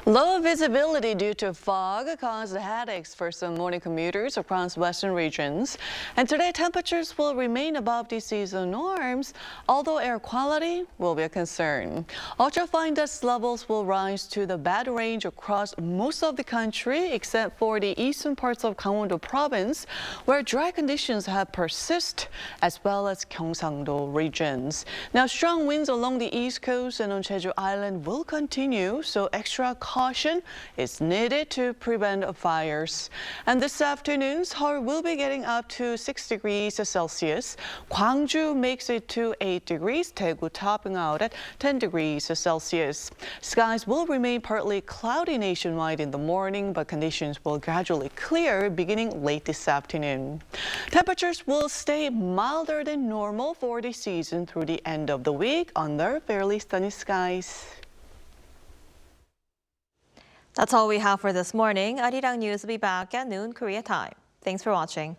Low visibility due to fog caused headaches for some morning commuters across western regions. And today, temperatures will remain above the seasonal norms, although air quality will be a concern. Ultrafine dust levels will rise to the bad range across most of the country, except for the eastern parts of Gangwon-do province, where dry conditions have persisted, as well as Gyeongsang-do regions. Now, strong winds along the east coast and on Jeju Island will continue, so extra caution is needed to prevent fires. And this afternoon, Seoul will be getting up to 6 degrees Celsius. Gwangju makes it to 8 degrees, Daegu topping out at 10 degrees Celsius. Skies will remain partly cloudy nationwide in the morning, but conditions will gradually clear beginning late this afternoon. Temperatures will stay milder than normal for the season through the end of the week under fairly sunny skies. That's all we have for this morning. Arirang News will be back at noon Korea time. Thanks for watching.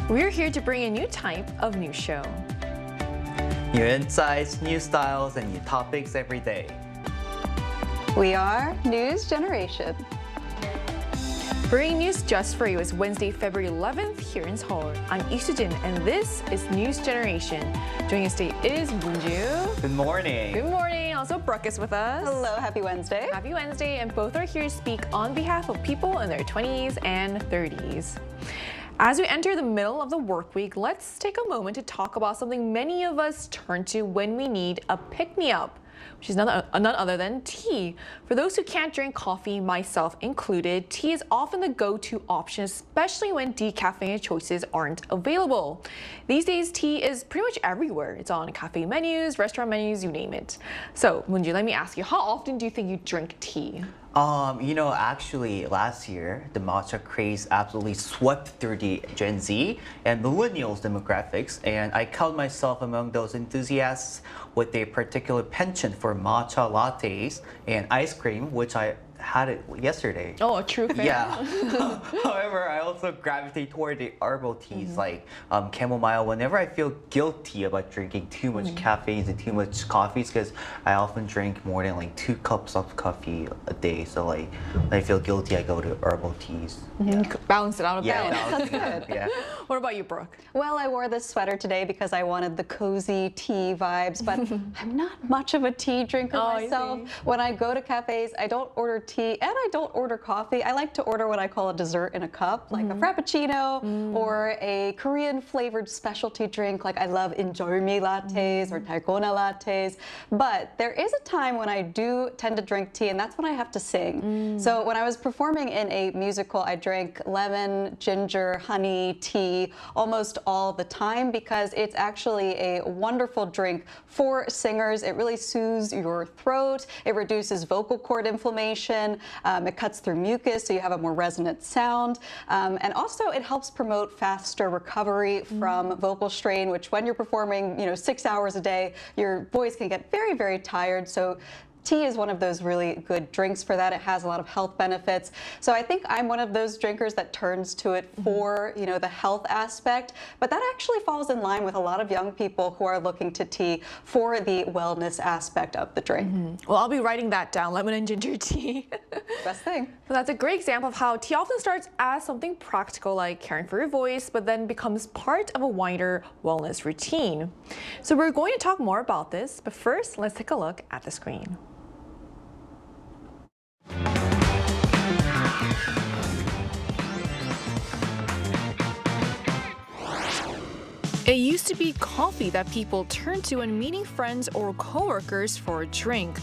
We're here to bring a new type of news show. New insights, new styles, and new topics every day. We are News Generation. Bringing news just for you is Wednesday, February 11th here in Seoul. I'm Isujin, and this is News Generation. Joining us today is Moonju. Good morning. Good morning. Also, Brooke is with us. Hello, happy Wednesday. Happy Wednesday, and both are here to speak on behalf of people in their 20s and 30s. As we enter the middle of the work week, let's take a moment to talk about something many of us turn to when we need a pick-me-up, which is none other than tea. For those who can't drink coffee, myself included, tea is often the go-to option, especially when decaffeinated choices aren't available. These days, tea is pretty much everywhere. It's on cafe menus, restaurant menus, you name it. So, Moonju, let me ask you, how often do you think you drink tea? Actually, last year, the matcha craze absolutely swept through the Gen Z and millennials demographics, and I count myself among those enthusiasts with a particular penchant for matcha lattes and ice cream, which I had it yesterday. Oh, a true fan. Yeah. However, I also gravitate toward the herbal teas like chamomile whenever I feel guilty about drinking too much caffeine and too much coffees, because I often drink more than like 2 cups of coffee a day. So like when I feel guilty, I go to herbal teas. Balance it out a bit. That's good. Yeah. What about you, Brooke? Well, I wore this sweater today because I wanted the cozy tea vibes, but I'm not much of a tea drinker myself. When I go to cafes, I don't order tea and I don't order coffee. I like to order what I call a dessert in a cup, like a frappuccino or a Korean flavored specialty drink. Like I love injeolmi lattes or dalgona lattes. But there is a time when I do tend to drink tea, and that's when I have to sing. So when I was performing in a musical, I drank lemon, ginger, honey, tea almost all the time because it's actually a wonderful drink for singers. It really soothes your throat. It reduces vocal cord inflammation. It cuts through mucus, so you have a more resonant sound. And also, it helps promote faster recovery from vocal strain, which when you're performing, 6 hours a day, your voice can get very, very tired. So tea is one of those really good drinks for that. It has a lot of health benefits. So I think I'm one of those drinkers that turns to it for, the health aspect. But that actually falls in line with a lot of young people who are looking to tea for the wellness aspect of the drink. Well, I'll be writing that down, lemon and ginger tea. Best thing. So that's a great example of how tea often starts as something practical like caring for your voice, but then becomes part of a wider wellness routine. So we're going to talk more about this, but first, let's take a look at the screen. It used to be coffee that people turned to when meeting friends or coworkers for a drink.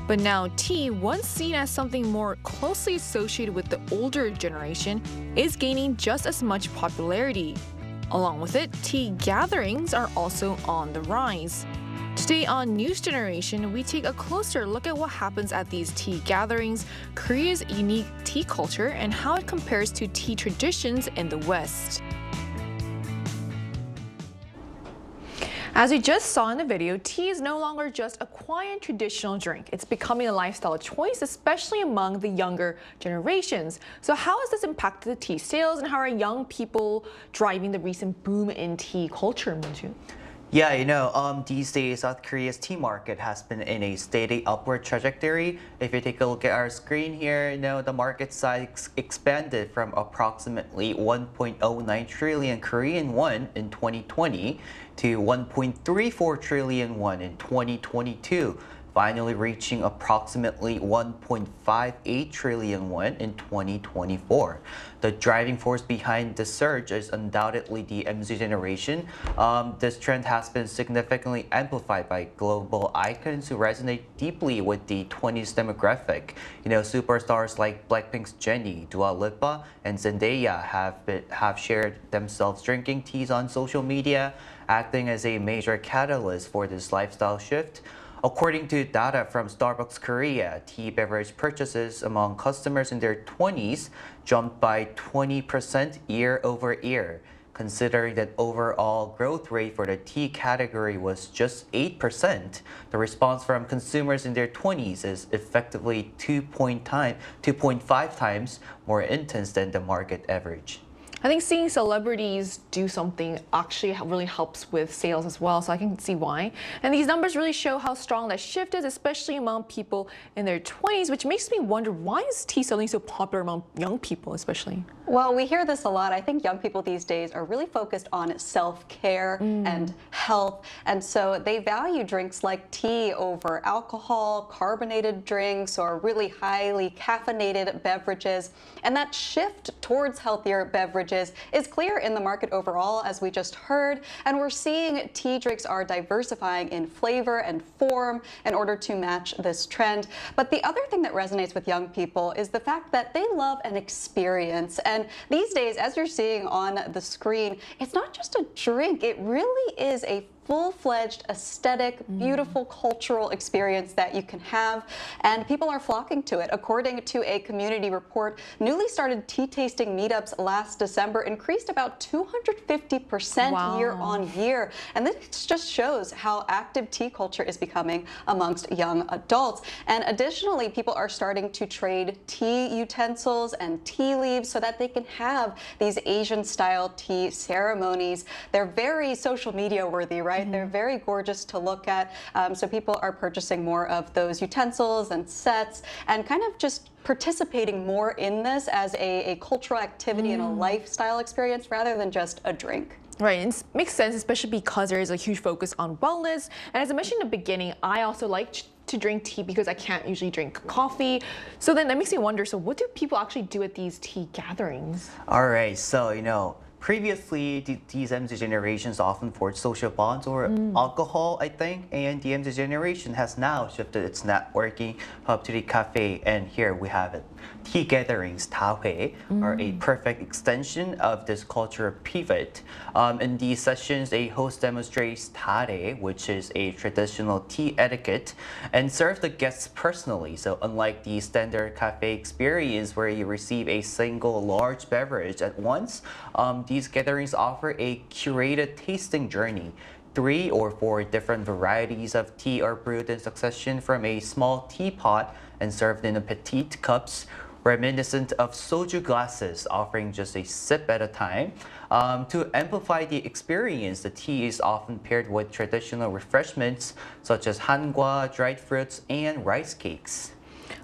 But now tea, once seen as something more closely associated with the older generation, is gaining just as much popularity. Along with it, tea gatherings are also on the rise. Today on News Generation, we take a closer look at what happens at these tea gatherings, Korea's unique tea culture, and how it compares to tea traditions in the West. As we just saw in the video, tea is no longer just a quiet traditional drink. It's becoming a lifestyle choice, especially among the younger generations. So how has this impacted the tea sales, and how are young people driving the recent boom in tea culture, Moonju? Yeah, these days, South Korea's tea market has been in a steady upward trajectory. If you take a look at our screen here, the market size expanded from approximately 1.09 trillion Korean won in 2020 to 1.34 trillion won in 2022. Finally reaching approximately 1.58 trillion won in 2024. The driving force behind the surge is undoubtedly the MZ generation. This trend has been significantly amplified by global icons who resonate deeply with the 20s demographic. Superstars like Blackpink's Jennie, Dua Lipa, and Zendaya have shared themselves drinking teas on social media, acting as a major catalyst for this lifestyle shift. According to data from Starbucks Korea, tea beverage purchases among customers in their 20s jumped by 20% year over year. Considering that overall growth rate for the tea category was just 8%, the response from consumers in their 20s is effectively 2.5 times more intense than the market average. I think seeing celebrities do something actually really helps with sales as well, so I can see why. And these numbers really show how strong that shift is, especially among people in their 20s, which makes me wonder, why is tea suddenly so popular among young people especially? Well, we hear this a lot. I think young people these days are really focused on self-care and health, and so they value drinks like tea over alcohol, carbonated drinks, or really highly caffeinated beverages. And that shift towards healthier beverages is clear in the market overall, as we just heard, and we're seeing tea drinks are diversifying in flavor and form in order to match this trend. But the other thing that resonates with young people is the fact that they love an experience. And these days, as you're seeing on the screen, it's not just a drink, it really is a full-fledged, aesthetic, beautiful cultural experience that you can have, and people are flocking to it. According to a community report, newly started tea tasting meetups last December increased about 250% year on year, and this just shows how active tea culture is becoming amongst young adults. And additionally, people are starting to trade tea utensils and tea leaves so that they can have these Asian-style tea ceremonies. They're very social media worthy, right? They're very gorgeous to look at, so people are purchasing more of those utensils and sets and kind of just participating more in this as a cultural activity and a lifestyle experience rather than just a drink. Right, and it makes sense, especially because there is a huge focus on wellness. And as I mentioned in the beginning, I also like to drink tea because I can't usually drink coffee. So then that makes me wonder, so what do people actually do at these tea gatherings? All right, so, previously, these MZ generations often forged social bonds or alcohol, I think, and the MZ generation has now shifted its networking hub to the cafe, and here we have it. Tea gatherings, tahui, are a perfect extension of this cultural pivot. In these sessions, a host demonstrates tare, which is a traditional tea etiquette, and serve the guests personally. So unlike the standard cafe experience where you receive a single large beverage at once, these gatherings offer a curated tasting journey. 3 or 4 different varieties of tea are brewed in succession from a small teapot and served in petite cups, reminiscent of soju glasses, offering just a sip at a time. To amplify the experience, the tea is often paired with traditional refreshments such as hangwa, dried fruits, and rice cakes.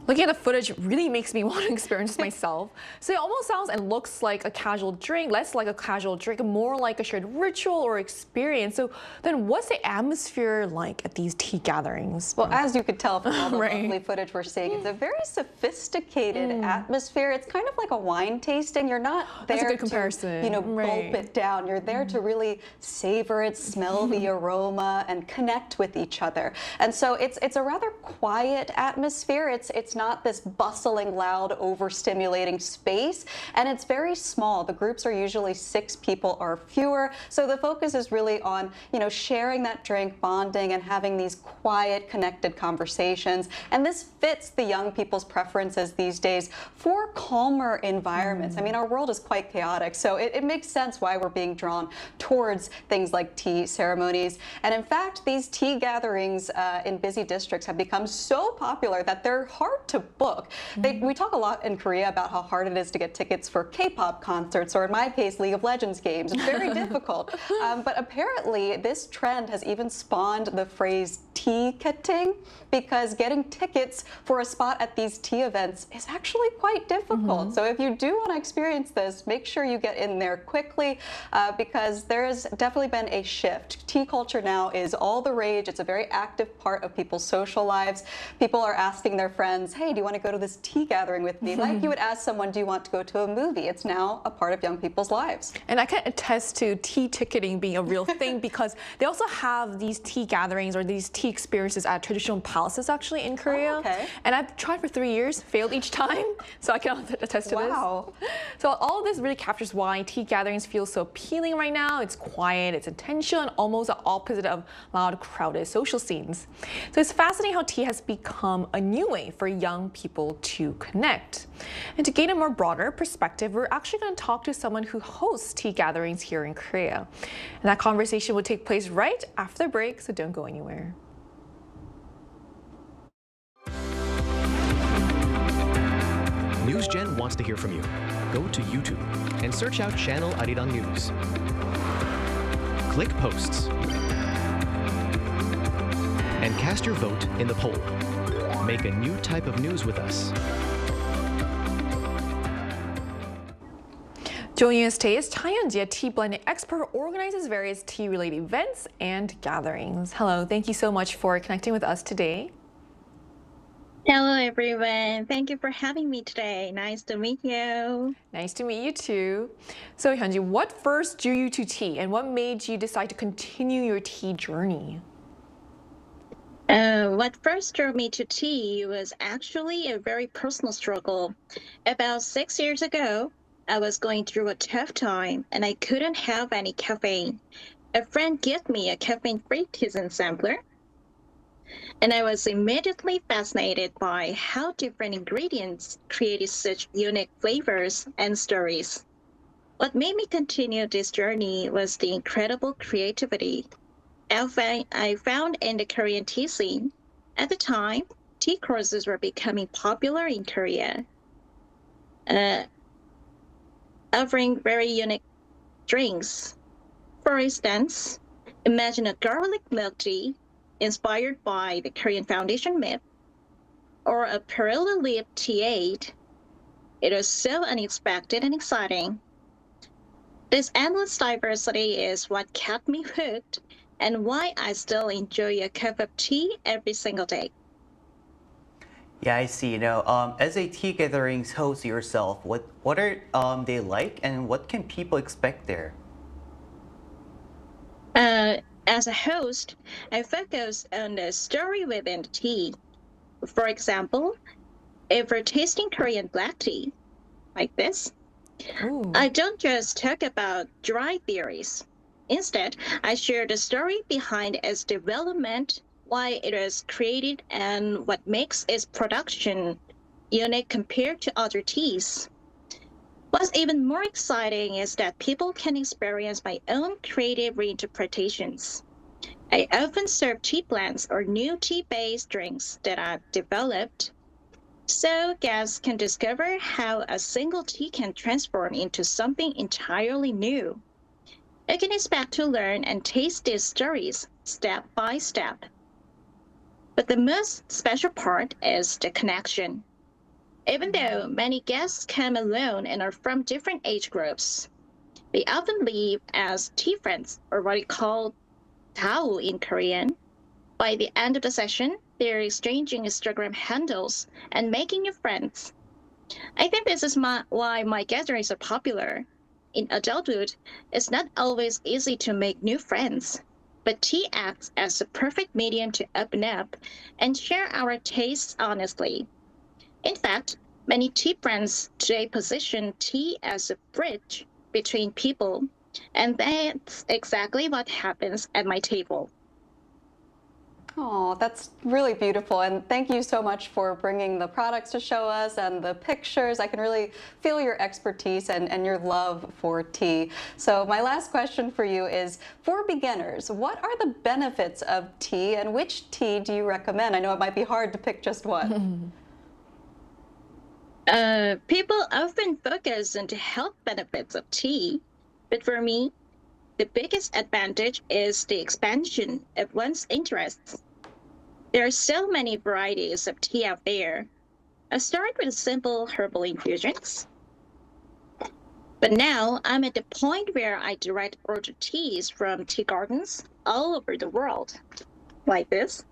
Looking at the footage really makes me want to experience this myself. So it almost sounds and looks like a casual drink, less like a casual drink, more like a shared ritual or experience. So then what's the atmosphere like at these tea gatherings? Well, as you could tell from all the lovely footage we're seeing, it's a very sophisticated atmosphere. It's kind of like a wine tasting. You're not there That's a good comparison. to, gulp it down. You're there to really savor it, smell the aroma, and connect with each other. And so it's a rather quiet atmosphere. It's not this bustling, loud, overstimulating space, and it's very small. The groups are usually 6 people or fewer, so the focus is really on, sharing that drink, bonding, and having these quiet, connected conversations. And this fits the young people's preferences these days for calmer environments. I mean, our world is quite chaotic, so it makes sense why we're being drawn towards things like tea ceremonies. And in fact, these tea gatherings in busy districts have become so popular that they're hard to book. We talk a lot in Korea about how hard it is to get tickets for K-pop concerts, or in my case, League of Legends games. It's very difficult. But apparently, this trend has even spawned the phrase tea-ketting, because getting tickets for a spot at these tea events is actually quite difficult. So if you do want to experience this, make sure you get in there quickly, because there has definitely been a shift. Tea culture now is all the rage. It's a very active part of people's social lives. People are asking their friends, hey, do you want to go to this tea gathering with me? Like you would ask someone, do you want to go to a movie? It's now a part of young people's lives. And I can attest to tea ticketing being a real thing, because they also have these tea gatherings or these tea experiences at traditional palaces actually in Korea. And I've tried for 3 years, failed each time, so I can attest to this. So all of this really captures why tea gatherings feel so appealing right now. It's quiet, it's intentional, and almost the opposite of loud, crowded social scenes. So it's fascinating how tea has become a new way for young people to connect. And to gain a more broader perspective, we're actually going to talk to someone who hosts tea gatherings here in Korea. And that conversation will take place right after the break, so don't go anywhere. NewsGen wants to hear from you. Go to YouTube and search out channel Arirang News. Click Posts and cast your vote in the poll. Make a new type of news with us. Joining us today is Chaeyeon-ji, a tea blending expert who organizes various tea-related events and gatherings. Hello, thank you so much for connecting with us today. Hello, everyone. Thank you for having me today. Nice to meet you. Nice to meet you too. So, Hyunji, what first drew you to tea, and what made you decide to continue your tea journey? What first drew me to tea was actually a very personal struggle. About 6 years ago, I was going through a tough time and I couldn't have any caffeine. A friend gave me a caffeine-free tea sampler, and I was immediately fascinated by how different ingredients created such unique flavors and stories. What made me continue this journey was the incredible creativity I found in the Korean tea scene. At the time, tea courses were becoming popular in Korea, offering very unique drinks. For instance, imagine a garlic milk tea inspired by the Korean foundation myth, or a perilla leaf tea aid. It was so unexpected and exciting. This endless diversity is what kept me hooked and why I still enjoy a cup of tea every single day. Yeah, I see. As a tea gatherings host yourself, what are they like, and what can people expect there? As a host, I focus on the story within the tea. For example, if we're tasting Korean black tea, like this, I don't just talk about dry theories. Instead, I share the story behind its development, why it was created, and what makes its production unique compared to other teas. What's even more exciting is that people can experience my own creative reinterpretations. I often serve tea blends or new tea-based drinks that I've developed, so guests can discover how a single tea can transform into something entirely new. You can expect to learn and taste these stories step by step. But the most special part is the connection. Even though many guests come alone and are from different age groups, they often leave as tea friends, or what we call Tao in Korean. By the end of the session, they're exchanging Instagram handles and making new friends. I think this is why my gatherings are popular. In adulthood, it's not always easy to make new friends, but tea acts as the perfect medium to open up and share our tastes honestly. In fact, many tea brands today position tea as a bridge between people, and that's exactly what happens at my table. Oh, that's really beautiful. And thank you so much for bringing the products to show us and the pictures. I can really feel your expertise and your love for tea. So my last question for you is, for beginners, what are the benefits of tea and which tea do you recommend? I know it might be hard to pick just one. People often focus on the health benefits of tea, but for me, the biggest advantage is the expansion of one's interests. There are so many varieties of tea out there. I started with simple herbal infusions, but now I'm at the point where I direct order teas from tea gardens all over the world, like this.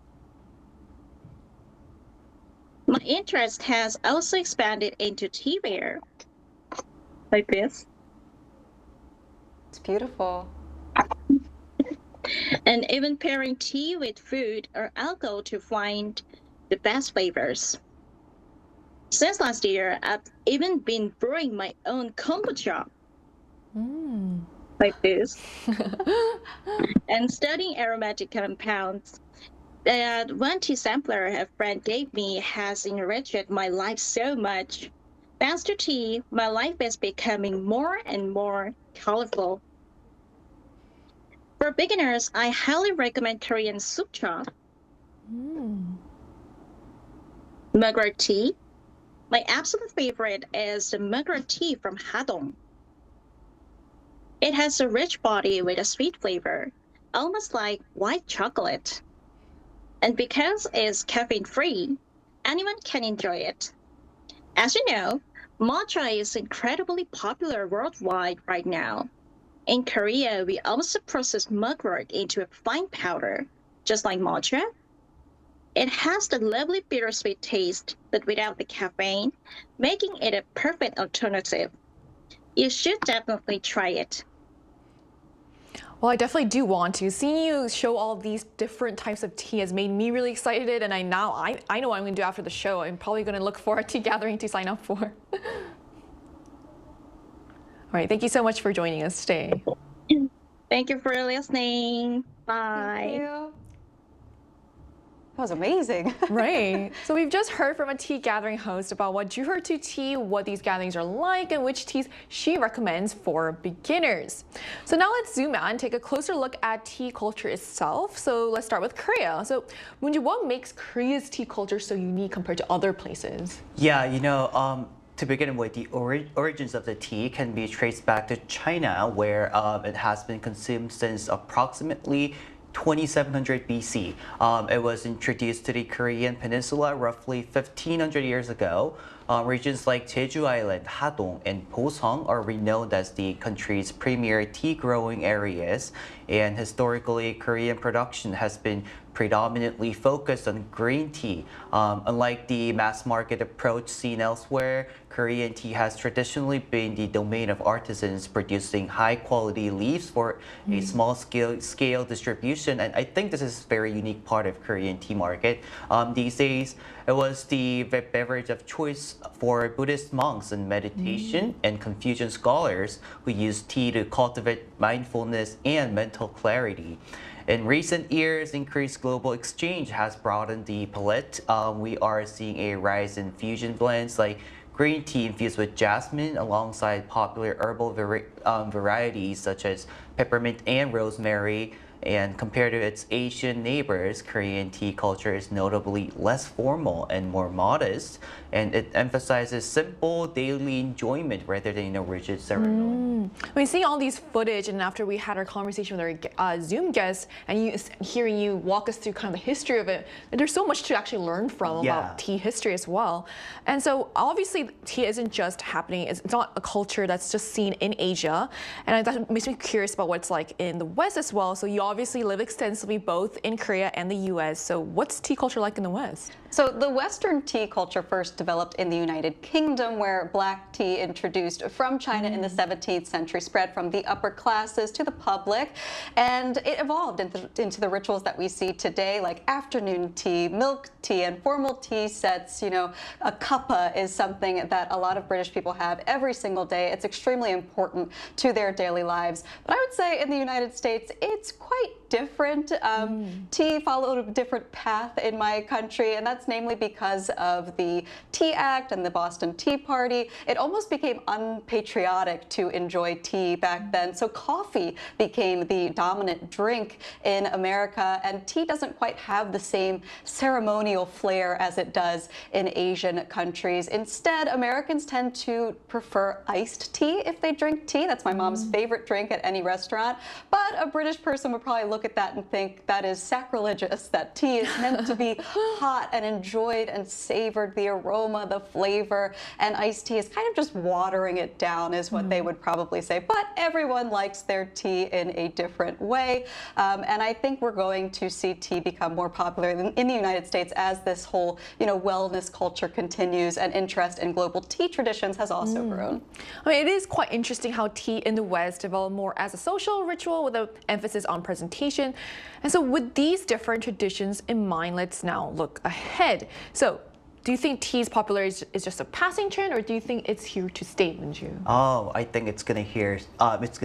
My interest has also expanded into teaware, like this. It's beautiful. And even pairing tea with food or alcohol to find the best flavors. Since last year, I've even been brewing my own kombucha, like this, and studying aromatic compounds. That one tea sampler a friend gave me has enriched my life so much. Thanks to tea, my life is becoming more and more colorful. For beginners, I highly recommend Korean soup cha, mugwort tea, My absolute favorite is the mugwort tea from Hadong. It has a rich body with a sweet flavor, almost like white chocolate. And because it's caffeine-free, anyone can enjoy it. As you know, matcha is incredibly popular worldwide right now. In Korea, we also process mugwort into a fine powder, just like matcha. It has the lovely bittersweet taste, but without the caffeine, making it a perfect alternative. You should definitely try it. Well, I definitely do want to. Seeing you show all these different types of tea has made me really excited, and I know what I'm going to do after the show. I'm probably going to look for a tea gathering to sign up for. All right, thank you so much for joining us today. Thank you for listening. Bye. Thank you. That was amazing. Right. So we've just heard from a tea gathering host about what drew her to tea, what these gatherings are like, and which teas she recommends for beginners. So now let's zoom out and take a closer look at tea culture itself. So let's start with Korea. So Moonju, what makes Korea's tea culture so unique compared to other places? Yeah, to begin with, the origins of the tea can be traced back to China, where it has been consumed since approximately 2700 BC. It was introduced to the Korean peninsula roughly 1500 years ago. Regions like Jeju Island, Hadong, and Boseong are renowned as the country's premier tea growing areas. And historically, Korean production has been predominantly focused on green tea. Unlike the mass market approach seen elsewhere, Korean tea has traditionally been the domain of artisans producing high quality leaves for a small scale distribution. And I think this is a very unique part of Korean tea market. These days, it was the beverage of choice for Buddhist monks in meditation and Confucian scholars who use tea to cultivate mindfulness and mental clarity. In recent years, increased global exchange has broadened the palette. We are seeing a rise in fusion blends like green tea infused with jasmine alongside popular herbal varieties such as peppermint and rosemary. And compared to its Asian neighbors, Korean tea culture is notably less formal and more modest, and it emphasizes simple daily enjoyment rather than a rigid ceremony. I mean, seeing all these footage, and after we had our conversation with our Zoom guests, and hearing you walk us through kind of the history of it, there's so much to actually learn from about tea history as well. And so obviously tea isn't just happening, it's not a culture that's just seen in Asia, and that makes me curious about what it's like in the West as well. So you obviously live extensively both in Korea and the US. So what's tea culture like in the West? So the Western tea culture first developed in the United Kingdom, where black tea introduced from China in the 17th century spread from the upper classes to the public, and it evolved into the rituals that we see today, like afternoon tea, milk tea, and formal tea sets. You know, a cuppa is something that a lot of British people have every single day. It's extremely important to their daily lives. But I would say in the United States, it's quite different. Tea followed a different path in my country, and that's namely because of the Tea Act and the Boston Tea Party. It almost became unpatriotic to enjoy tea back then, so coffee became the dominant drink in America, and tea doesn't quite have the same ceremonial flair as it does in Asian countries. Instead, Americans tend to prefer iced tea if they drink tea. That's my mom's favorite drink at any restaurant, but a British person would probably look at that and think that is sacrilegious, that tea is meant to be hot and enjoyed and savored, the aroma, the flavor, and iced tea is kind of just watering it down is what they would probably say. But everyone likes their tea in a different way, and I think we're going to see tea become more popular in the United States as this whole, wellness culture continues, and interest in global tea traditions has also grown. I mean, it is quite interesting how tea in the West developed more as a social ritual with an emphasis on presentation. And so with these different traditions in mind, let's now look ahead. So do you think tea's popularity is just a passing trend, or do you think it's here to stay, Moonju? Oh, I think it's gonna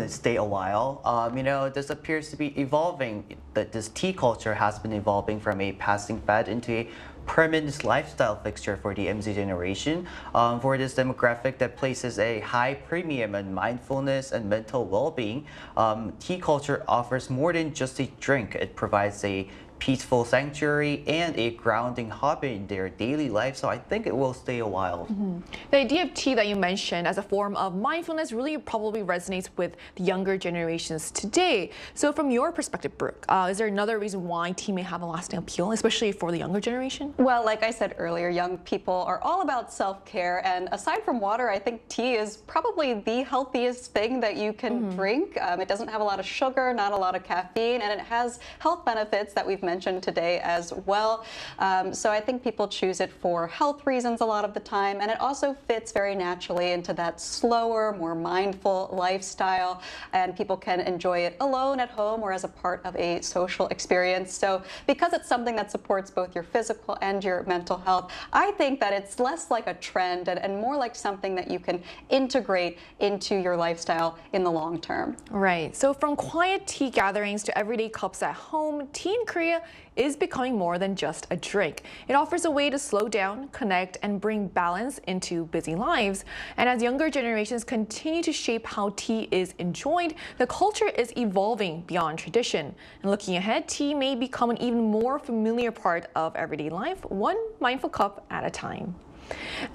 stay a while. This appears to be evolving. This tea culture has been evolving from a passing fad into a permanent lifestyle fixture for the MZ generation. For this demographic that places a high premium on mindfulness and mental well-being, tea culture offers more than just a drink. It provides a peaceful sanctuary and a grounding hobby in their daily life. So I think it will stay a while. The idea of tea that you mentioned as a form of mindfulness really probably resonates with the younger generations today. So from your perspective, Brooke, is there another reason why tea may have a lasting appeal, especially for the younger generation? Well, like I said earlier, young people are all about self-care, and aside from water, I think tea is probably the healthiest thing that you can drink. It doesn't have a lot of sugar, not a lot of caffeine, and it has health benefits that we've mentioned today as well. So I think people choose it for health reasons a lot of the time, and it also fits very naturally into that slower, more mindful lifestyle, and people can enjoy it alone at home or as a part of a social experience. So because it's something that supports both your physical and your mental health, I think that it's less like a trend and more like something that you can integrate into your lifestyle in the long term. Right. So from quiet tea gatherings to everyday cups at home, tea in Korea is becoming more than just a drink. It offers a way to slow down, connect, and bring balance into busy lives. And as younger generations continue to shape how tea is enjoyed, the culture is evolving beyond tradition. And looking ahead, tea may become an even more familiar part of everyday life, one mindful cup at a time.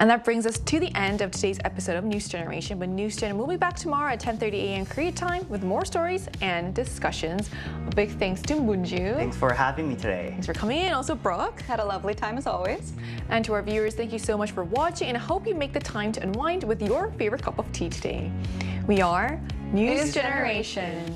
And that brings us to the end of today's episode of News Generation. But News Gen will be back tomorrow at 10:30 a.m. Korea time with more stories and discussions. A big thanks to Moonju. Thanks for having me today. Thanks for coming in. Also, Brooke. Had a lovely time as always. And to our viewers, thank you so much for watching, and I hope you make the time to unwind with your favorite cup of tea today. We are News Generation.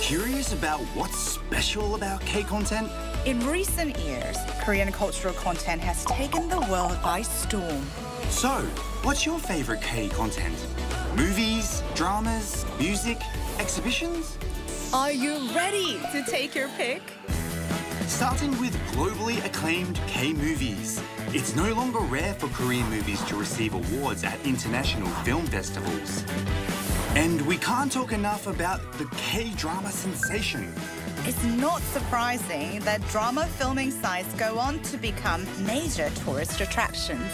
Curious about what's special about K-content? In recent years, Korean cultural content has taken the world by storm. So, what's your favorite K-content? Movies, dramas, music, exhibitions? Are you ready to take your pick? Starting with globally acclaimed K-movies. It's no longer rare for Korean movies to receive awards at international film festivals. And we can't talk enough about the K-drama sensation. It's not surprising that drama filming sites go on to become major tourist attractions.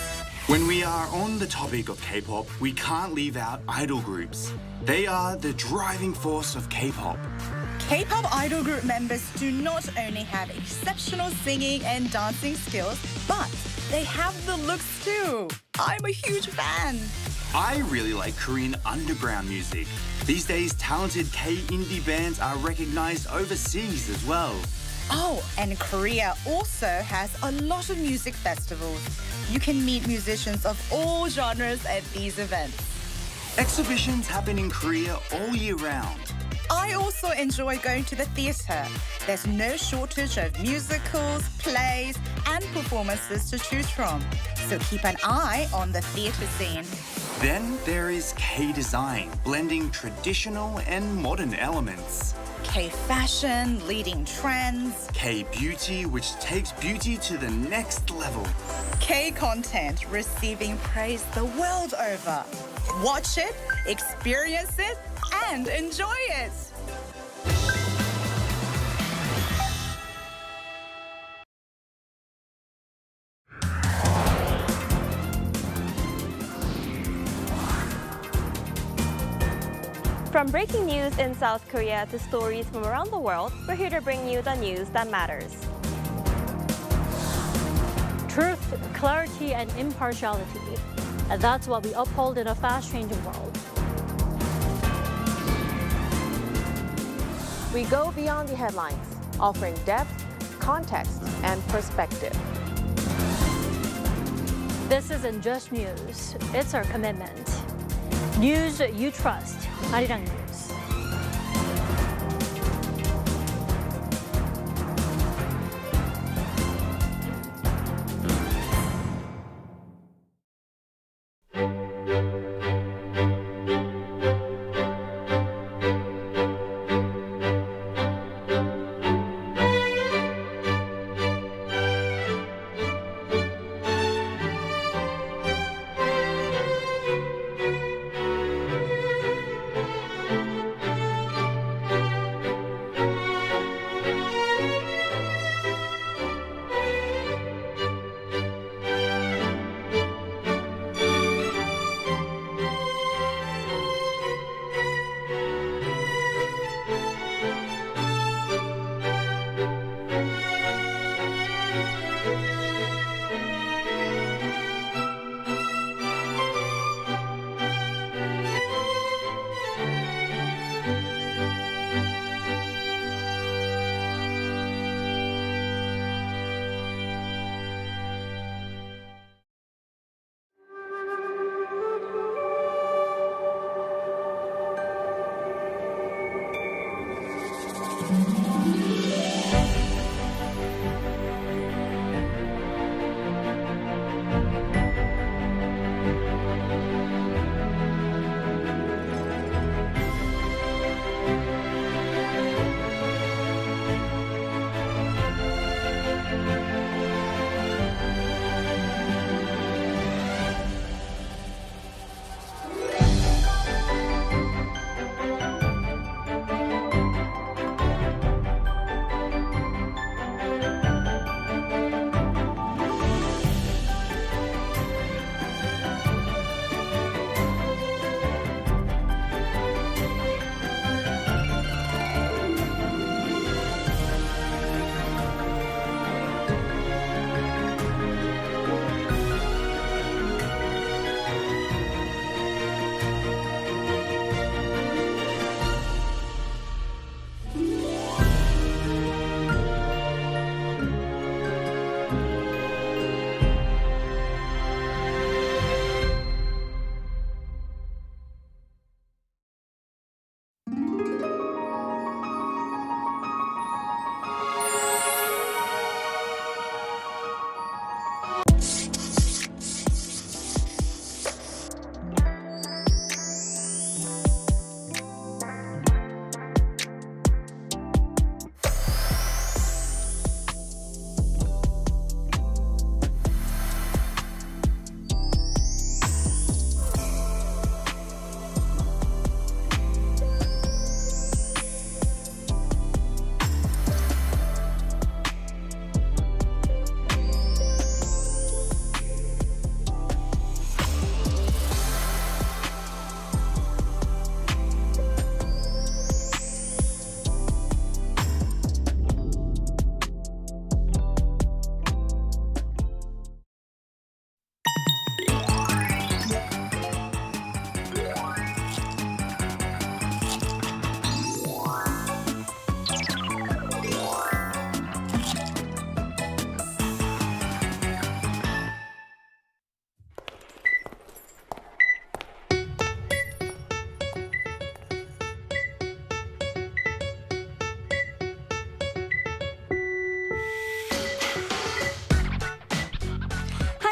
When we are on the topic of K-pop, we can't leave out idol groups. They are the driving force of K-pop. K-pop idol group members do not only have exceptional singing and dancing skills, but they have the looks too. I'm a huge fan. I really like Korean underground music. These days, talented K-indie bands are recognized overseas as well. Oh, and Korea also has a lot of music festivals. You can meet musicians of all genres at these events. Exhibitions happen in Korea all year round. I also enjoy going to the theatre. There's no shortage of musicals, plays, and performances to choose from. So keep an eye on the theatre scene. Then there is K-design, blending traditional and modern elements. K-fashion, leading trends. K-beauty, which takes beauty to the next level. K-content, receiving praise the world over. Watch it, experience it, and enjoy it. From breaking news in South Korea to stories from around the world, we're here to bring you the news that matters. Truth, clarity, and impartiality. And that's what we uphold in a fast-changing world. We go beyond the headlines, offering depth, context, and perspective. This isn't just news, it's our commitment. News you trust. Arirang News.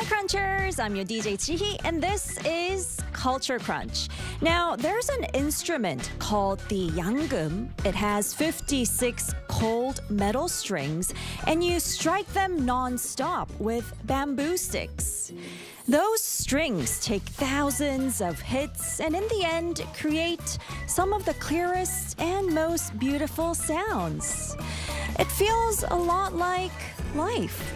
Crunchers, I'm your DJ Chihi, and this is Culture Crunch. Now, there's an instrument called the yangum. It has 56 cold metal strings, and you strike them non-stop with bamboo sticks. Those strings take thousands of hits and in the end create some of the clearest and most beautiful sounds. It feels a lot like life.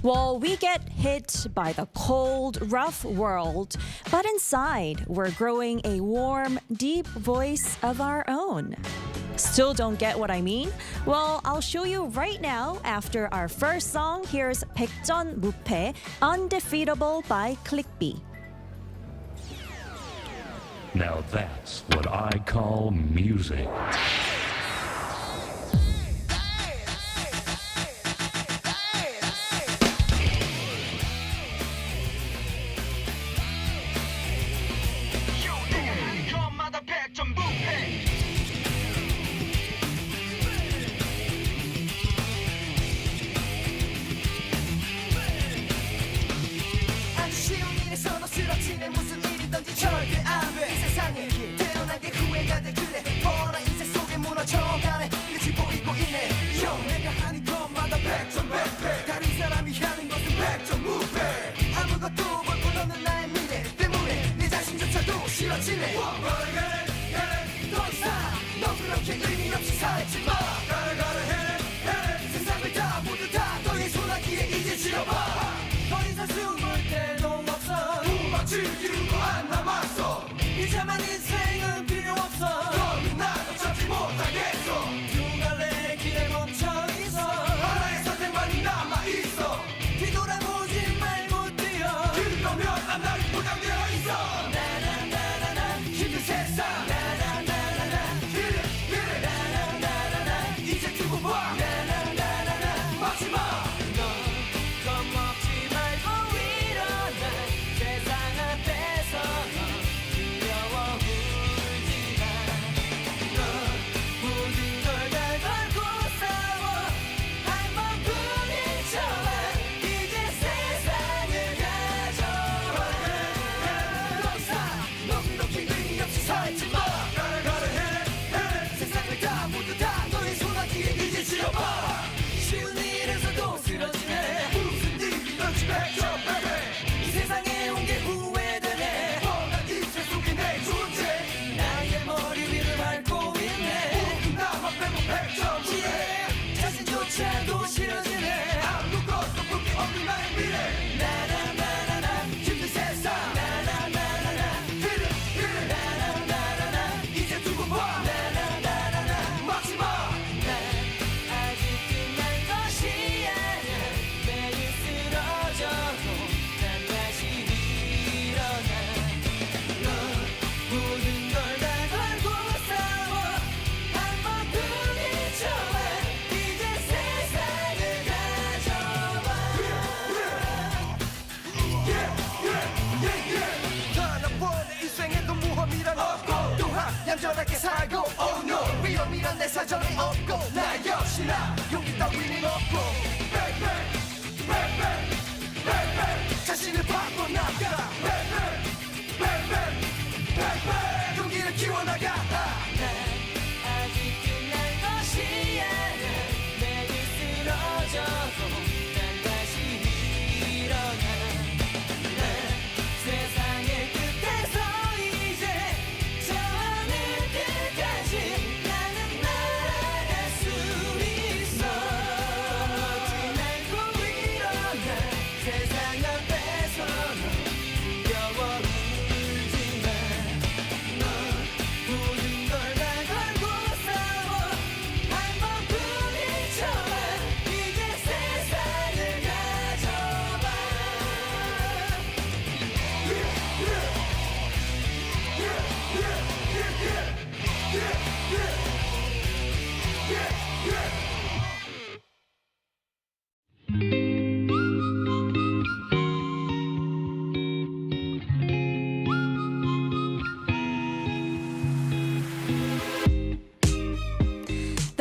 Well, we get hit by the cold, rough world, but inside, we're growing a warm, deep voice of our own. Still don't get what I mean? Well, I'll show you right now after our first song. Here's 백전 무패, Undefeatable by Clickbee. Now that's what I call music.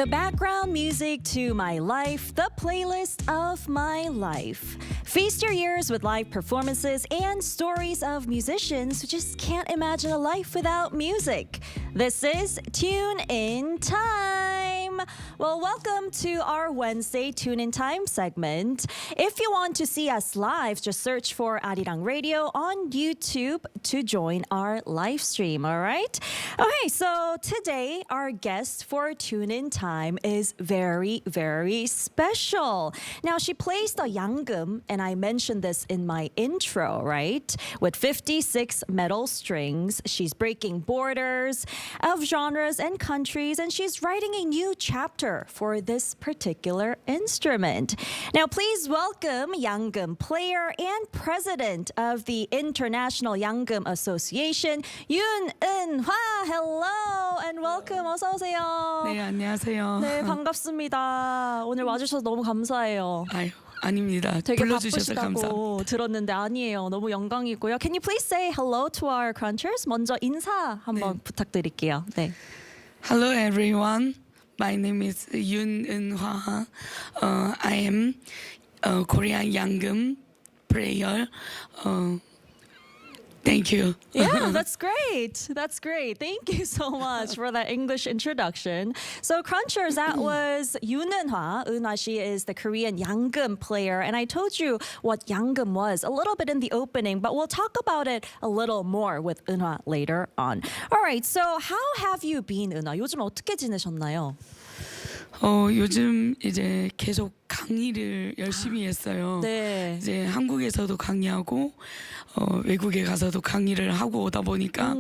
The background music to my life, the playlist of my life. Feast your ears with live performances and stories of musicians who just can't imagine a life without music. This is Tune In Time. Well, welcome to our Wednesday Tune In Time segment. If you want to see us live, just search for Arirang Radio on YouTube to join our live stream, all right? Okay, so today our guest for Tune In Time is very, very special. Now, she plays the yangum, and I mentioned this in my intro, right? With 56 metal strings, she's breaking borders of genres and countries, and she's writing a new chapter for this particular instrument. Now, please welcome yangum player and president of the International Yangum Association, Yoon Eun-hwa. Hello and welcome. 어서 오세요. 네, 안녕하세요. 네, 반갑습니다. 오늘 와주셔서 너무 감사해요. 아유, 아닙니다. 되게 불러주셔서 바쁘시다고 감사합니다. 들었는데 아니에요. 너무 영광이고요. Can you please say hello to our crunchers? 먼저 인사 한번 부탁드릴게요. 네. Hello everyone. My name is Yoon Eun-hwa. I am a Korean yangum player. Thank you. Yeah, that's great. That's great. Thank you so much for that English introduction. So, Crunchers, that was Yoon Eun-hwa. Eun-hwa, she is the Korean yangum player. And I told you what yangum was a little bit in the opening, but we'll talk about it a little more with Eun-hwa later on. All right, so how have you been, Eun-hwa? 요즘 어떻게 지내셨나요? 요즘 이제 계속 강의를 열심히 했어요. 네. 이제 한국에서도 강의하고 외국에 가서도 강의를 하고 오다 보니까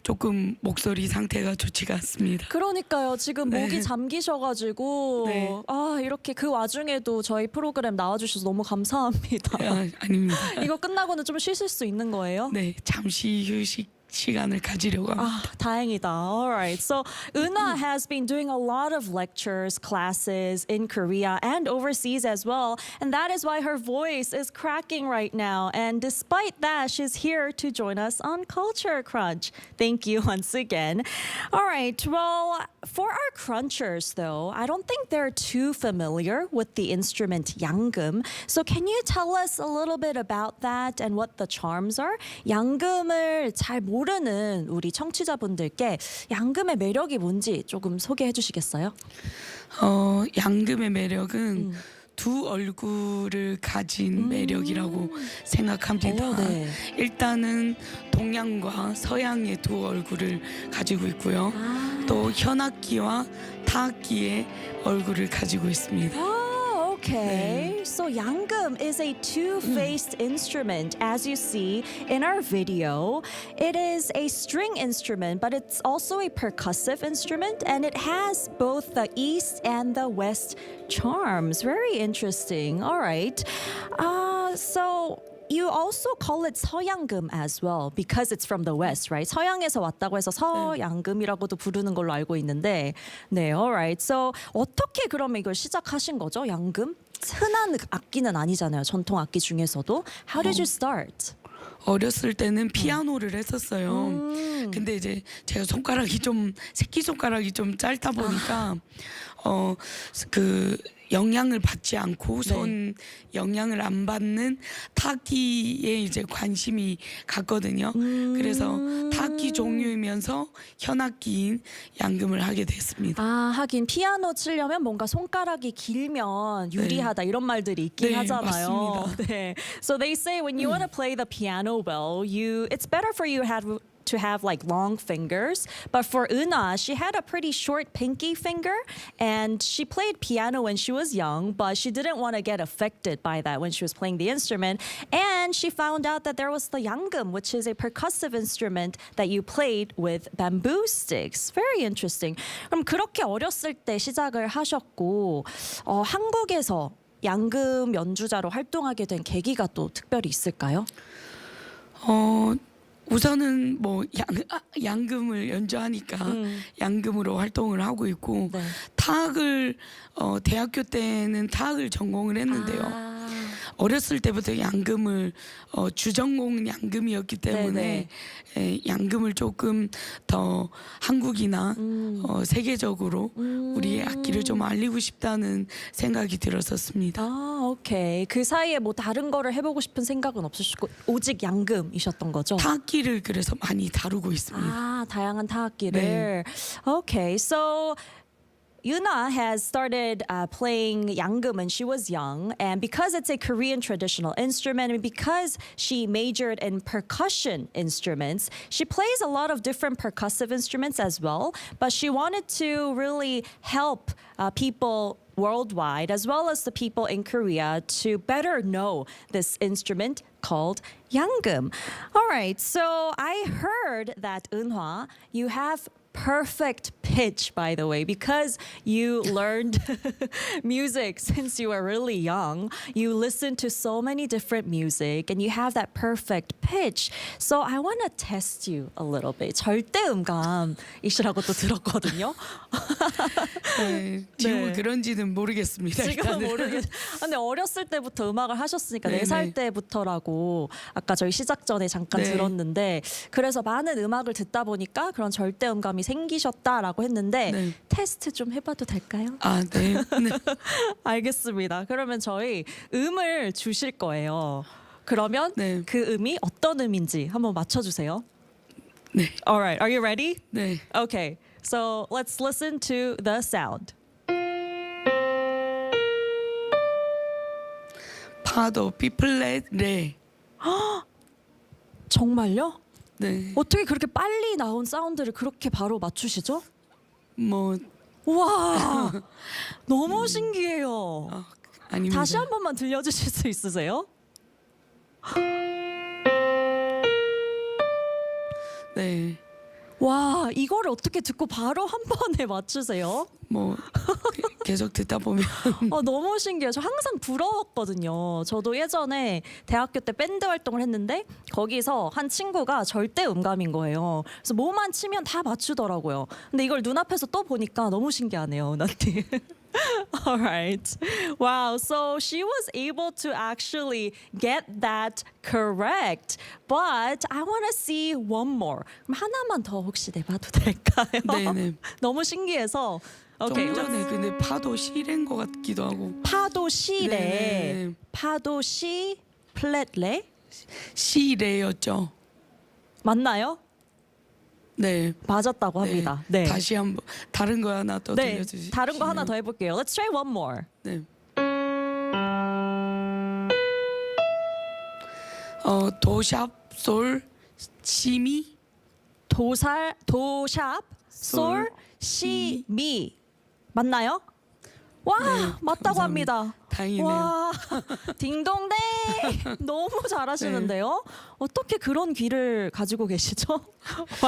조금 목소리 상태가 좋지가 않습니다. 그러니까요. 지금 네. 목이 잠기셔가지고 네. 이렇게 그 와중에도 저희 프로그램 나와주셔서 너무 감사합니다. 아닙니다. 이거 끝나고는 좀 쉬실 수 있는 거예요? 네, 잠시 휴식 시간을 가지려고 합니다. 다행이다. All right. So Eun-hwa has been doing a lot of lectures, classes in Korea and overseas as well. And that is why her voice is cracking right now. And despite that, she's here to join us on Culture Crunch. Thank you once again. All right. Well, for our crunchers, though, I don't think they're too familiar with the instrument yangum. So can you tell us a little bit about that and what the charms are? 양금을 잘 모르는 우리 청취자분들께 양금의 매력이 뭔지 조금 소개해 주시겠어요? 양금의 매력은 두 얼굴을 가진 매력이라고 생각합니다. 네. 일단은 동양과 서양의 두 얼굴을 가지고 있고요. 또 현악기와 타악기의 얼굴을 가지고 있습니다. Okay, so yangum is a two-faced instrument, as you see in our video. It is a string instrument, but it's also a percussive instrument, and it has both the east and the west charms. Very interesting. All right. So you also call it 서양금 as well because it's from the west, right? 서양에서 왔다고 해서 서양금이라고도 부르는 걸로 알고 있는데, 네, alright. So 어떻게 그러면 이걸 시작하신 거죠, 양금? 흔한 악기는 아니잖아요, 전통 악기 중에서도. How did you start? 어렸을 때는 피아노를 했었어요. 근데 이제 제가 새끼 손가락이 좀 짧다 보니까 그 영향을 받지 않고 손 영향을 안 받는 타악기에 이제 관심이 갔거든요. 그래서 타악기 종류이면서 현악기인 양금을 하게 됐습니다. 하긴 피아노 치려면 뭔가 손가락이 길면 유리하다 이런 말들이 있긴 하잖아요. 맞습니다. 네. So they say when you want to play the piano well, it's better for you to have like long fingers, but for Eun-hwa, she had a pretty short pinky finger, and she played piano when she was young, but she didn't want to get affected by that when she was playing the instrument, and she found out that there was the yangum, which is a percussive instrument that you played with bamboo sticks. Very interesting. 그럼 그렇게 어렸을 때 시작을 하셨고 한국에서 양금 연주자로 활동하게 된 계기가 또 특별히 있을까요? 우선은 뭐 양금을 연주하니까 양금으로 활동을 하고 있고 타악을 대학교 때는 타악을 전공을 했는데요. 어렸을 때부터 양금을 주전공 양금이었기 때문에 양금을 조금 더 한국이나 세계적으로 우리의 악기를 좀 알리고 싶다는 생각이 들었었습니다. 아, 오케이. 그 사이에 뭐 다른 거를 해보고 싶은 생각은 없으시고 오직 양금이셨던 거죠? 타악기를 그래서 많이 다루고 있습니다. 아, 다양한 타악기를. Okay, so Yuna has started playing yanggum when she was young, and because it's a Korean traditional instrument, and because she majored in percussion instruments, she plays a lot of different percussive instruments as well. But she wanted to really help people worldwide, as well as the people in Korea, to better know this instrument called yanggum. All right, so I heard that Eunhwa, you have perfect pitch, by the way, because you learned music since you were really young. You listen to so many different music and you have that perfect pitch. So I want to test you a little bit. 절대음감이시라고 또 들었거든요. 네, 지금 그런지는 모르겠습니다. 지금은 모르겠. 근데 어렸을 때부터 음악을 하셨으니까 4살 때부터라고 아까 저희 시작 전에 잠깐 들었는데, 그래서 많은 음악을 듣다 보니까 그런 절대음감이 생기셨다라고 했는데 테스트 좀 해봐도 될까요? 아, 네. 알겠습니다. 그러면 저희 음을 주실 거예요. 그러면 그 음이 어떤 음인지 한번 맞춰주세요. 네. Alright, are you ready? 네. Okay, so let's listen to the sound. 파도 B 플랫 레. 정말요? 네. 어떻게 그렇게 빨리 나온 사운드를 그렇게 바로 맞추시죠? 뭐 와, 너무 신기해요. 아닙니다. 다시 한 번만 들려주실 수 있으세요? 네. 와, 이거를 어떻게 듣고 바로 한 번에 맞추세요? 뭐 계속 듣다 보면 너무 신기해요. 저 항상 부러웠거든요. 저도 예전에 대학교 때 밴드 활동을 했는데 거기서 한 친구가 절대 음감인 거예요. 그래서 뭐만 치면 다 맞추더라고요. 근데 이걸 눈앞에서 또 보니까 너무 신기하네요, 나티. All right. Wow. So she was able to actually get that correct. But I want to see one more. 그럼 하나만 더 혹시 내봐도 될까요? 네네. 너무 신기해서. 오케이. 좀 전에 근데 파도 시래인 것 같기도 하고. 파도 시래. 네네. 파도 시 플랫 레? 시래였죠. 맞나요? 네. 맞았다고 합니다. 네. 다시 한번 다른 거 하나 더 들려주시죠. 다른 거 하나 더 해볼게요. Let's try one more. 네. 도샵 솔 시미. 도샵 솔 시미. 맞나요? 와, 맞다고 감사합니다. 합니다. 다행이네요. 와, 딩동댕. 너무 잘하시는데요? 어떻게 그런 귀를 가지고 계시죠?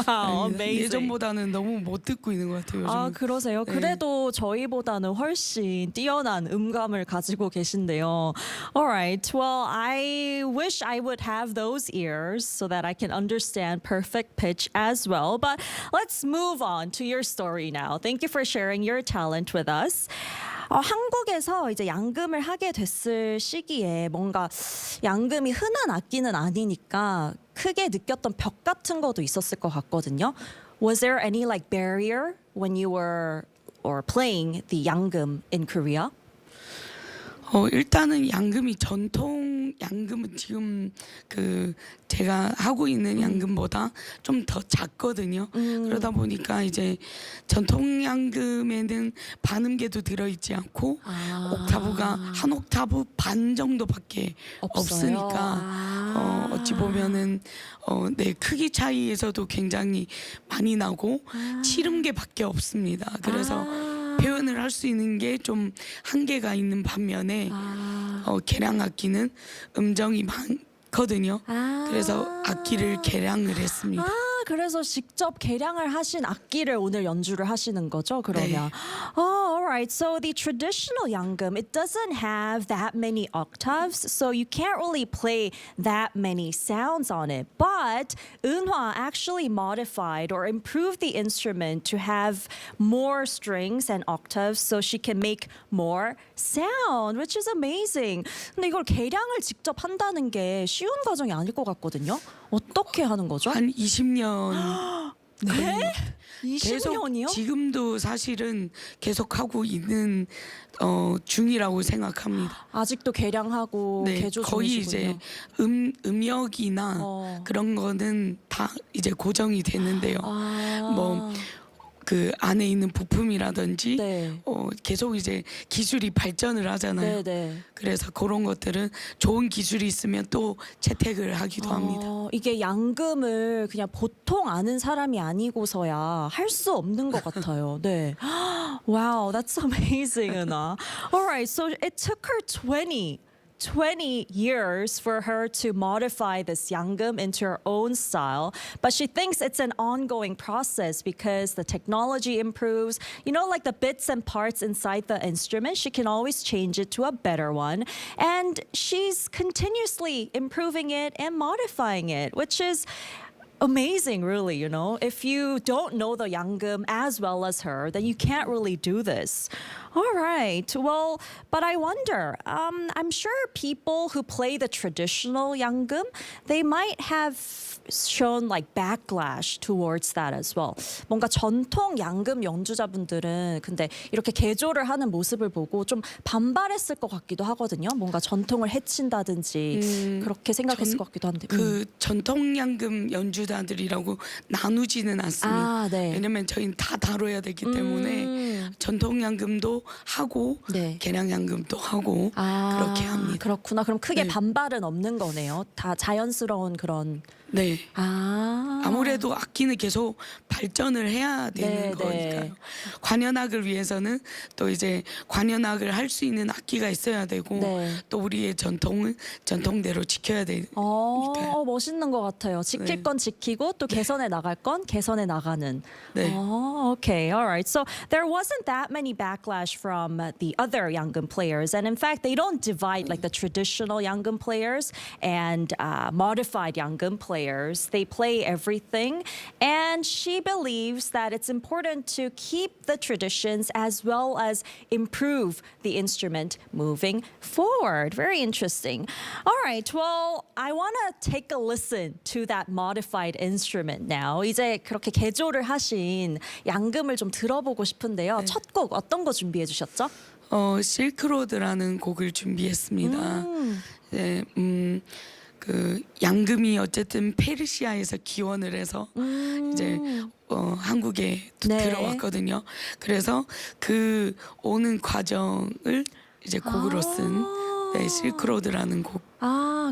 와우, amazing. 예전보다는 너무 못 듣고 있는 것 같아요. 아, 요즘은. 그러세요? 그래도 저희보다는 훨씬 뛰어난 음감을 가지고 계신데요. Alright, well, I wish I would have those ears so that I can understand perfect pitch as well. But let's move on to your story now. Thank you for sharing your talent with us. 한국에서 이제 양금을 하게 됐을 시기에 뭔가 양금이 흔한 악기는 아니니까 크게 느꼈던 벽 같은 것도 있었을 것 같거든요. Was there any like barrier when you were or playing the 양금 in Korea? 일단은 양금이 전통 양금은 지금 그 제가 하고 있는 양금보다 좀 더 작거든요. 그러다 보니까 이제 전통 양금에는 반음계도 들어있지 않고 옥타브가 한 옥타브 반 정도밖에 없으니까 어찌 보면은 내 크기 차이에서도 굉장히 많이 나고 치름계밖에 없습니다. 그래서 표현을 할 수 있는 게 좀 한계가 있는 반면에 개량 악기는 음정이 많거든요. 그래서 악기를 개량을 했습니다. 그래서 직접 개량을 하신 악기를 오늘 연주를 하시는 거죠, 그러면? All right, so the traditional yangum, it doesn't have that many octaves, so you can't really play that many sounds on it. But Eunhwa actually modified or improved the instrument to have more strings and octaves so she can make more sound, which is amazing. 근데 이걸 개량을 직접 한다는 게 쉬운 과정이 아닐 것 같거든요. 어떻게 하는 거죠? 한 20년. 네? 계속 20년이요? 지금도 사실은 계속 하고 있는 중이라고 생각합니다. 아직도 개량하고 네, 개조 거의 중이시군요. 이제 음역이나 그런 거는 다 이제 고정이 되는데요. 뭐 그 안에 있는 부품이라든지 계속 이제 기술이 발전을 하잖아요. 그래서 그런 것들은 좋은 기술이 있으면 또 채택을 하기도 합니다. 이게 양금을 그냥 보통 아는 사람이 아니고서야 할 수 없는 것 같아요. 네. Wow, that's amazing, Eunhwa. All right, so it took her 20 years for her to modify this yangum into her own style, but she thinks it's an ongoing process because the technology improves. You know, like the bits and parts inside the instrument, she can always change it to a better one. And she's continuously improving it and modifying it, which is amazing, really, you know. If you don't know the yangum as well as her, then you can't really do this. All right. Well, but I wonder, I'm sure people who play the traditional yangum, they might have shown like backlash towards that as well. 뭔가 전통 양금 연주자분들은 근데 이렇게 개조를 하는 모습을 보고 좀 반발했을 것 같기도 하거든요. 뭔가 전통을 해친다든지 그렇게 생각했을 것 같기도 한데. 그 전통 양금 연주자들이라고 나누지는 않습니다. 왜냐면 저희는 다 다뤄야 되기 때문에 전통 양금도 하고 개량 양금도 하고 그렇게 합니다. 그렇구나. 그럼 크게 반발은 없는 거네요. 다 자연스러운 그런. 네. 아무래도 악기는 계속 발전을 해야 되는 거니까요. 관현악을 위해서는 또 이제 관현악을 할 수 있는 악기가 있어야 되고 또 우리의 전통은 전통대로 지켜야 되니까요. 멋있는 것 같아요. 지킬 건 지키고 또 개선해 나갈 건 개선해 나가는. Okay, all right. So there wasn't that many backlash from the other yangum players, and in fact, they don't divide like the traditional yangum players and modified yangum players. They play everything, and she believes that it's important to keep the traditions as well as improve the instrument moving forward. Very interesting. All right, well, I want to take a listen to that modified instrument now. 이제 그렇게 개조를 하신 양금을 좀 들어보고 싶은데요. 첫 곡 어떤 거 준비해 주셨죠? 실크로드라는 곡을 준비했습니다. 네, 그 양금이 어쨌든 페르시아에서 기원을 해서 이제 한국에 들어왔거든요. 그래서 그 오는 과정을 이제 곡으로 쓴 실크로드라는 곡.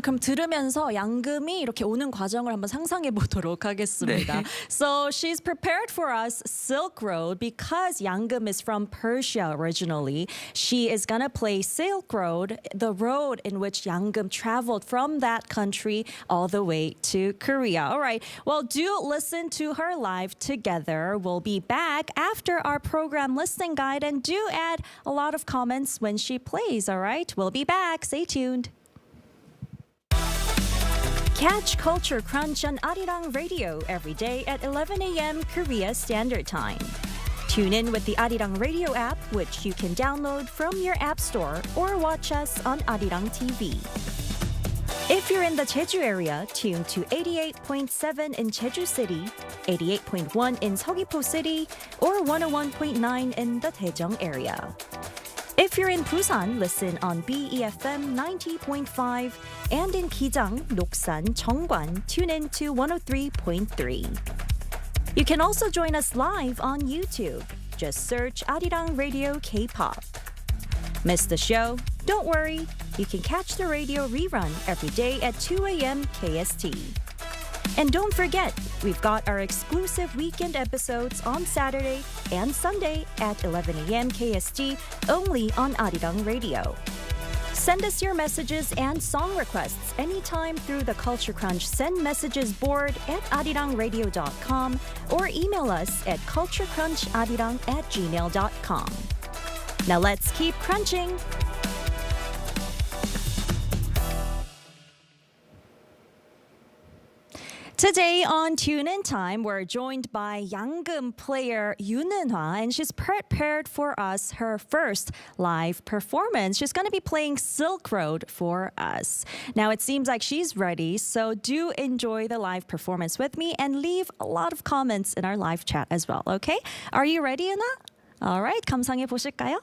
그럼 들으면서 양금이 이렇게 오는 과정을 한번 상상해 보도록 하겠습니다. So she's prepared for us Silk Road because Yangum is from Persia originally. She is gonna play Silk Road, the road in which Yangum traveled from that country all the way to Korea. All right. Well, do listen to her live together. We'll be back after our program listening guide, and do add a lot of comments when she plays. All right. We'll be back. Stay tuned. Catch Culture Crunch on Arirang Radio every day at 11 a.m. Korea Standard Time. Tune in with the Arirang Radio app, which you can download from your app store or watch us on Arirang TV. If you're in the Jeju area, tune to 88.7 in Jeju City, 88.1 in Seogwipo City, or 101.9 in the Daejeong area. If you're in Busan, listen on BEFM 90.5, and in Kijang, Noksan, Cheongwan, tune in to 103.3. You can also join us live on YouTube. Just search Arirang Radio K-pop. Miss the show? Don't worry. You can catch the radio rerun every day at 2 a.m. KST. And don't forget, we've got our exclusive weekend episodes on Saturday and Sunday at 11 a.m. KST only on Arirang Radio. Send us your messages and song requests anytime through the Culture Crunch Send Messages board at arirangradio.com or email us at culturecruncharirang@gmail.com. Now let's keep crunching. Today on Tune In Time, we're joined by Yangeum player Yoon Eun-hwa, and she's prepared for us her first live performance. She's going to be playing Silk Road for us. Now, it seems like she's ready, so do enjoy the live performance with me and leave a lot of comments in our live chat as well, okay? Are you ready, Eun-hwa? All right, 감상해 보실까요?